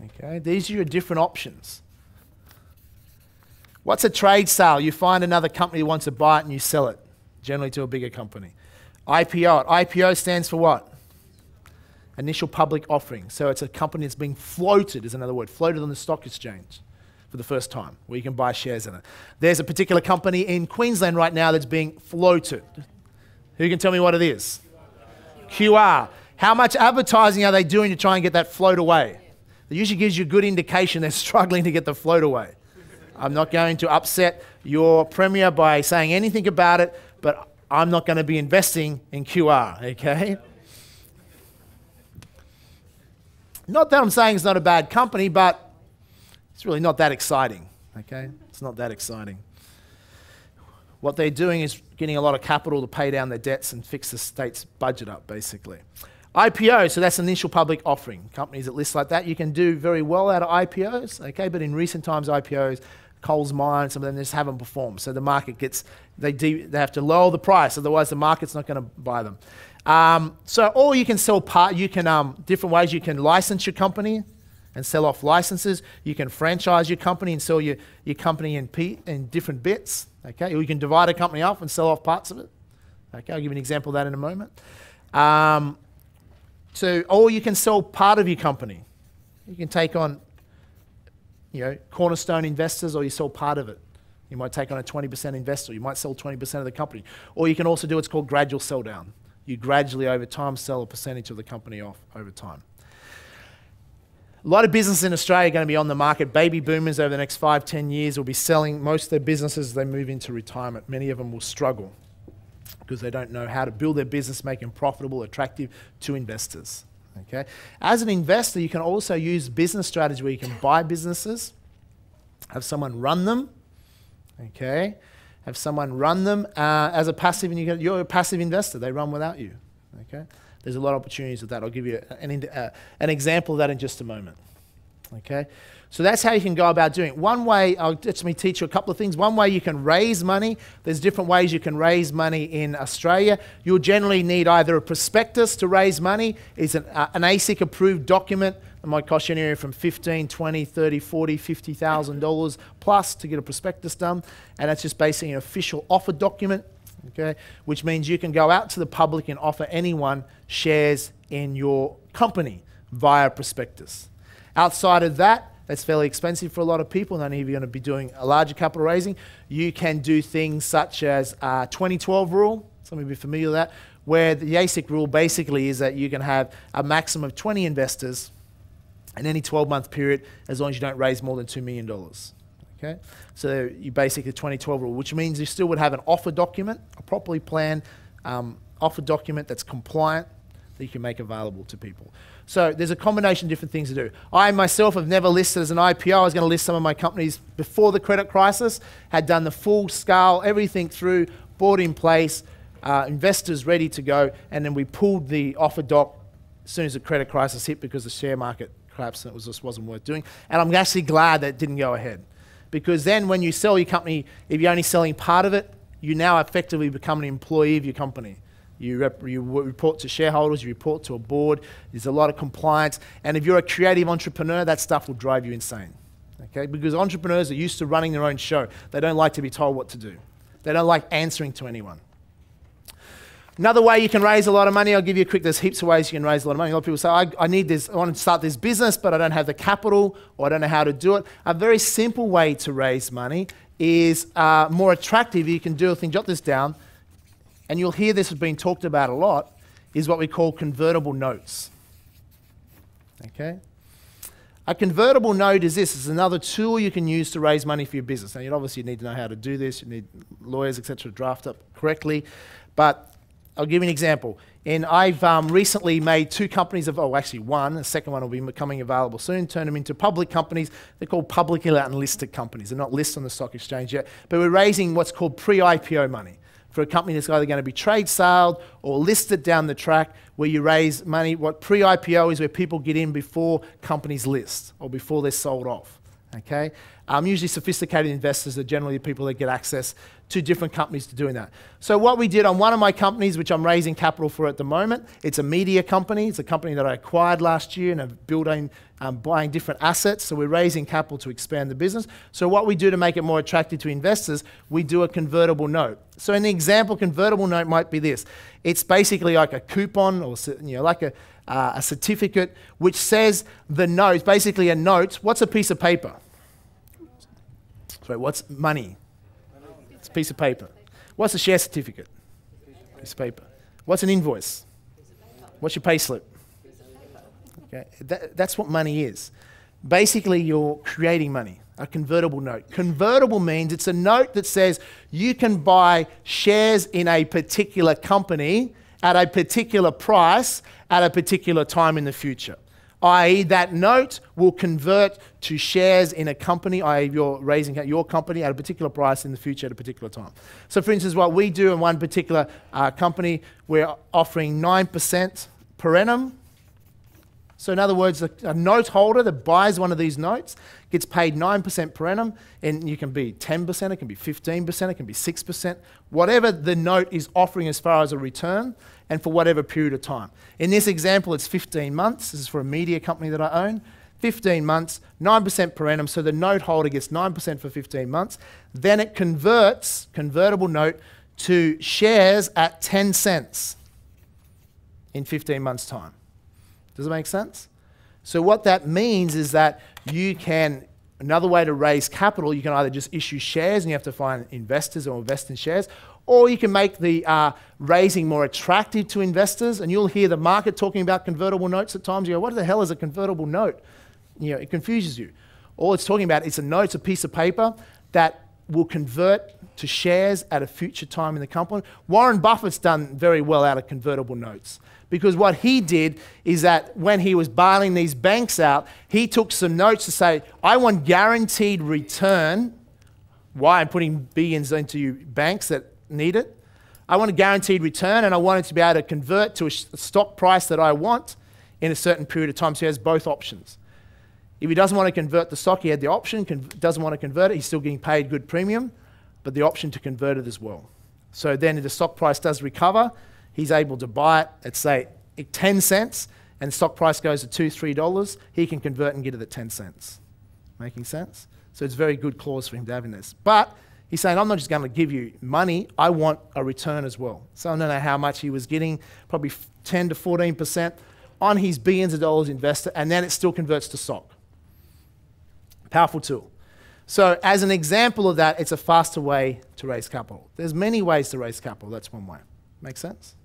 Okay. These are your different options. What's a trade sale? You find another company who wants to buy it and you sell it, generally to a bigger company. IPO it. IPO stands for what? Initial public offering. So it's a company that's being floated, is another word, floated on the stock exchange for the first time, where you can buy shares in it. There's a particular company in Queensland right now that's being floated. Who can tell me what it is? QR. How much advertising are they doing to try and get that float away? It usually gives you a good indication they're struggling to get the float away. I'm not going to upset your premier by saying anything about it, but I'm not going to be investing in QR, okay? Not that I'm saying it's not a bad company, but it's really not that exciting, okay? It's not that exciting. What they're doing is getting a lot of capital to pay down their debts and fix the state's budget up, basically. IPO, so that's initial public offering. Companies that list like that, you can do very well out of IPOs, okay? But in recent times, IPOs, Coles Mine, some of them just haven't performed. So the market gets, they have to lower the price, otherwise the market's not going to buy them. Or you can sell different ways. You can license your company, and sell off licenses. You can franchise your company and sell your company in different bits. Okay, or you can divide a company up and sell off parts of it. Okay, I'll give you an example of that in a moment. Or you can sell part of your company. You can take on, cornerstone investors, or you sell part of it. You might take on a 20% investor. You might sell 20% of the company. Or you can also do what's called gradual sell down. You gradually, over time, sell a percentage of the company off over time. A lot of businesses in Australia are going to be on the market. Baby boomers over the next 5-10 years will be selling most of their businesses as they move into retirement. Many of them will struggle because they don't know how to build their business, make them profitable, attractive to investors. Okay? As an investor, you can also use business strategy where you can buy businesses, have someone run them, okay? Have someone run them as a passive, and you're a passive investor. They run without you, okay? There's a lot of opportunities with that. I'll give you an example of that in just a moment, okay? So that's how you can go about doing it. One way, let me teach you a couple of things. One way you can raise money, there's different ways you can raise money in Australia. You'll generally need either a prospectus to raise money. It's an ASIC approved document that might cost you anywhere from $15,000, $20,000, $30,000, $40,000, $50,000 plus to get a prospectus done. And that's just basically an official offer document, okay? Which means you can go out to the public and offer anyone shares in your company via prospectus. Outside of that, that's fairly expensive for a lot of people, and only if you're going to be doing a larger capital raising. You can do things such as 2012 rule, some of you are familiar with that, where the ASIC rule basically is that you can have a maximum of 20 investors in any 12-month period as long as you don't raise more than $2 million. Okay? So you basically 2012 rule, which means you still would have an offer document, a properly planned offer document that's compliant that you can make available to people. So there's a combination of different things to do. I myself have never listed as an IPO. I was going to list some of my companies before the credit crisis, had done the full scale, everything through, bought in place, investors ready to go, and then we pulled the offer doc as soon as the credit crisis hit because the share market collapsed and it just wasn't worth doing. And I'm actually glad that it didn't go ahead. Because then when you sell your company, if you're only selling part of it, you now effectively become an employee of your company. You report to shareholders, you report to a board, there's a lot of compliance, and if you're a creative entrepreneur, that stuff will drive you insane, okay? Because entrepreneurs are used to running their own show. They don't like to be told what to do. They don't like answering to anyone. Another way you can raise a lot of money, I'll give you a quick, there's heaps of ways you can raise a lot of money. A lot of people say, I need this, I want to start this business, but I don't have the capital, or I don't know how to do it. A very simple way to raise money is more attractive. You can do a thing, jot this down, and you'll hear this has been talked about a lot, is what we call convertible notes. Okay? A convertible note is this. It's another tool you can use to raise money for your business. Now, you obviously need to know how to do this. You need lawyers, etc., to draft up correctly. But I'll give you an example. I've recently made 2 companies actually one. The second one will be becoming available soon. Turn them into public companies. They're called publicly unlisted companies. They're not listed on the stock exchange yet. But we're raising what's called pre-IPO money for a company that's either going to be trade saled or listed down the track, where you raise money. What pre-IPO is where people get in before companies list or before they're sold off. Okay? Usually sophisticated investors are generally the people that get access to different companies to doing that. So what we did on one of my companies, which I'm raising capital for at the moment, it's a media company. It's a company that I acquired last year and have building, buying different assets. So we're raising capital to expand the business. So what we do to make it more attractive to investors, we do a convertible note. So an example convertible note might be this. It's basically like a coupon or like a certificate which says the note, basically a note. What's a piece of paper? Sorry, what's money? It's a piece of paper. What's a share certificate? Piece of paper. What's an invoice? What's your pay slip? Okay, that's what money is. Basically, you're creating money, a convertible note. Convertible means it's a note that says you can buy shares in a particular company at a particular price at a particular time in the future. I.e. that note will convert to shares in a company, i.e. you're raising your company at a particular price in the future at a particular time. So for instance, what we do in one particular company, we're offering 9% per annum. So in other words, a note holder that buys one of these notes gets paid 9% per annum, and you can be 10%, it can be 15%, it can be 6%, whatever the note is offering as far as a return, and for whatever period of time. In this example, it's 15 months. This is for a media company that I own. 15 months, 9% per annum. So the note holder gets 9% for 15 months. Then it converts, convertible note, to shares at 10 cents in 15 months' time. Does it make sense? So what that means is that you can, another way to raise capital, you can either just issue shares and you have to find investors or invest in shares, or you can make the raising more attractive to investors. And you'll hear the market talking about convertible notes at times. You go, what the hell is a convertible note? You know, it confuses you. All it's talking about is a note, it's a piece of paper that will convert to shares at a future time in the company. Warren Buffett's done very well out of convertible notes, because what he did is that when he was bailing these banks out, he took some notes to say, I want guaranteed return. Why? I'm putting billions into banks that need it. I want a guaranteed return, and I want it to be able to convert to a stock price that I want in a certain period of time. So he has both options. If he doesn't want to convert the stock, he had the option. Doesn't want to convert it, he's still getting paid good premium, but the option to convert it as well. So then if the stock price does recover, he's able to buy it at, say, 10 cents, and the stock price goes to $2, $3, he can convert and get it at 10 cents. Making sense? So it's a very good clause for him to have in this. But he's saying, I'm not just going to give you money, I want a return as well. So I don't know how much he was getting, probably 10 to 14% on his billions of dollars invested, and then it still converts to stock. Powerful tool. So as an example of that, it's a faster way to raise capital. There's many ways to raise capital. That's one way. Make sense?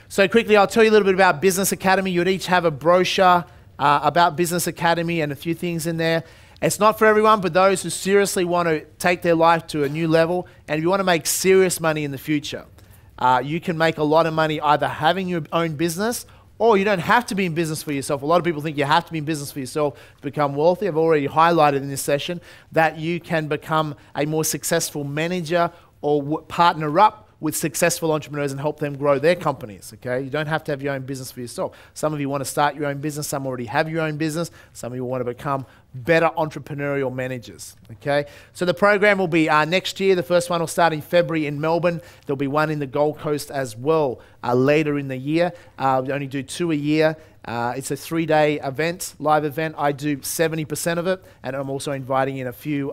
So quickly, I'll tell you a little bit about Business Academy. You would each have a brochure about Business Academy and a few things in there. It's not for everyone, but those who seriously want to take their life to a new level, and if you want to make serious money in the future, you can make a lot of money either having your own business, or you don't have to be in business for yourself. A lot of people think you have to be in business for yourself to become wealthy. I've already highlighted in this session that you can become a more successful manager or partner up with successful entrepreneurs and help them grow their companies, okay? You don't have to have your own business for yourself. Some of you want to start your own business. Some already have your own business. Some of you want to become better entrepreneurial managers, okay? So the program will be next year. The first one will start in February in Melbourne. There'll be one in the Gold Coast as well later in the year. We only do 2 a year. It's a 3-day event, live event. I do 70% of it, and I'm also inviting in a few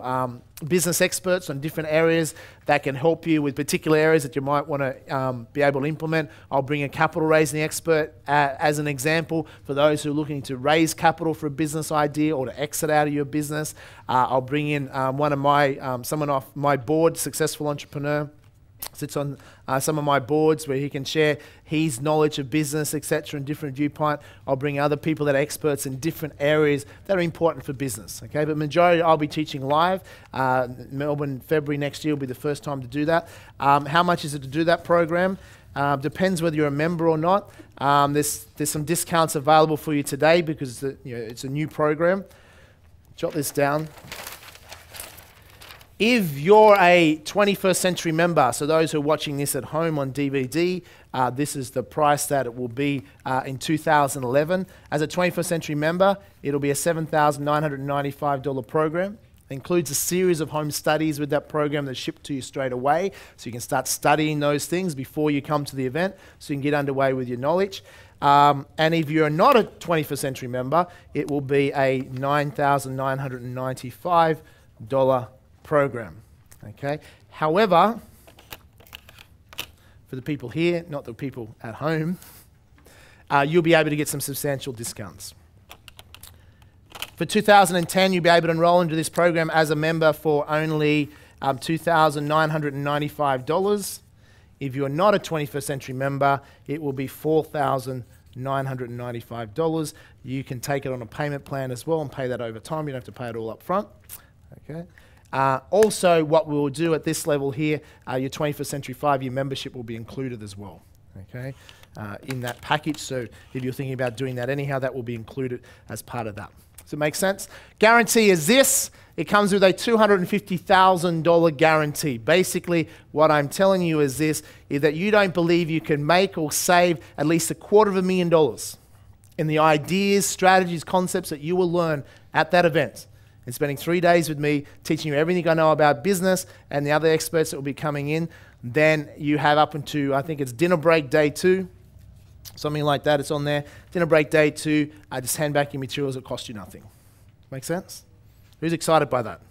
business experts on different areas that can help you with particular areas that you might want to be able to implement. I'll bring a capital raising expert as an example for those who are looking to raise capital for a business idea or to exit out of your business. I'll bring in someone off my board, successful entrepreneur, sits on some of my boards where he can share his knowledge of business, etc., and different viewpoint. I'll bring other people that are experts in different areas that are important for business, okay? But majority, I'll be teaching live. Melbourne, February next year will be the first time to do that. How much is it to do that program? Depends whether you're a member or not. There's some discounts available for you today because it's a new program. Jot this down. If you're a 21st Century member, so those who are watching this at home on DVD, this is the price that it will be in 2011. As a 21st Century member, it'll be a $7,995 program. It includes a series of home studies with that program that's shipped to you straight away, so you can start studying those things before you come to the event, so you can get underway with your knowledge. And if you're not a 21st Century member, it will be a $9,995 program, okay? However, for the people here, not the people at home, you'll be able to get some substantial discounts. For 2010, you'll be able to enroll into this program as a member for only $2,995. If you're not a 21st Century member, it will be $4,995. You can take it on a payment plan as well and pay that over time. You don't have to pay it all up front, okay? Also, what we will do at this level here, your 21st Century 5-year membership will be included as well, okay, in that package. So if you're thinking about doing that anyhow, that will be included as part of that. Does it make sense? Guarantee is this. It comes with a $250,000 guarantee. Basically, what I'm telling you is this, is that you don't believe you can make or save at least $250,000 in the ideas, strategies, concepts that you will learn at that event. And spending 3 days with me, teaching you everything I know about business and the other experts that will be coming in. Then you have up into, I think it's dinner break day 2, something like that, it's on there. Dinner break day 2, just hand back your materials, it costs you nothing. Make sense? Who's excited by that?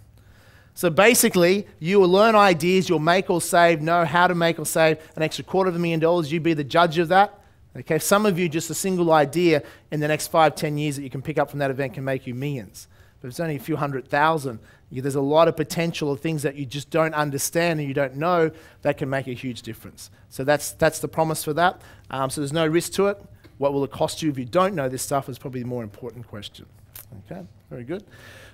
So basically, you will learn ideas, you'll make or save, know how to make or save an extra $250,000. You be the judge of that. Okay, some of you, just a single idea in the next 5, 10 years that you can pick up from that event can make you millions. But if it's only a few $100,000, there's a lot of potential of things that you just don't understand and you don't know that can make a huge difference. So that's the promise for that. So there's no risk to it. What will it cost you if you don't know this stuff is probably the more important question. Okay, very good.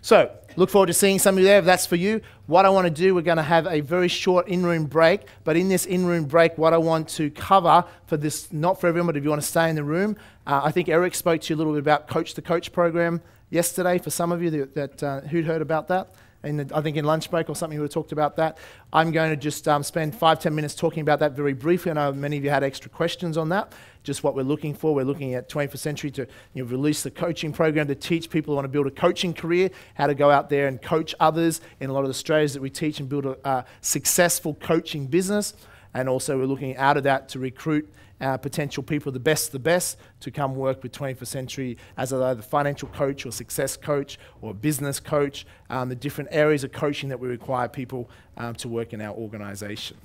So, look forward to seeing some of you there if that's for you. What I want to do, we're going to have a very short in-room break, but in this in-room break, what I want to cover for this, not for everyone, but if you want to stay in the room, I think Eric spoke to you a little bit about Coach the Coach program yesterday for some of you who'd heard about that. And I think in lunch break or something we talked about that. I'm going to just spend 5-10 minutes talking about that very briefly. I know many of you had extra questions on that, just what we're looking for. We're looking at 21st Century to release the coaching program to teach people who want to build a coaching career, how to go out there and coach others in a lot of the strategies that we teach and build a successful coaching business. And also we're looking out of that to recruit potential people, the best, to come work with 21st Century as either financial coach or success coach or business coach, the different areas of coaching that we require people to work in our organization.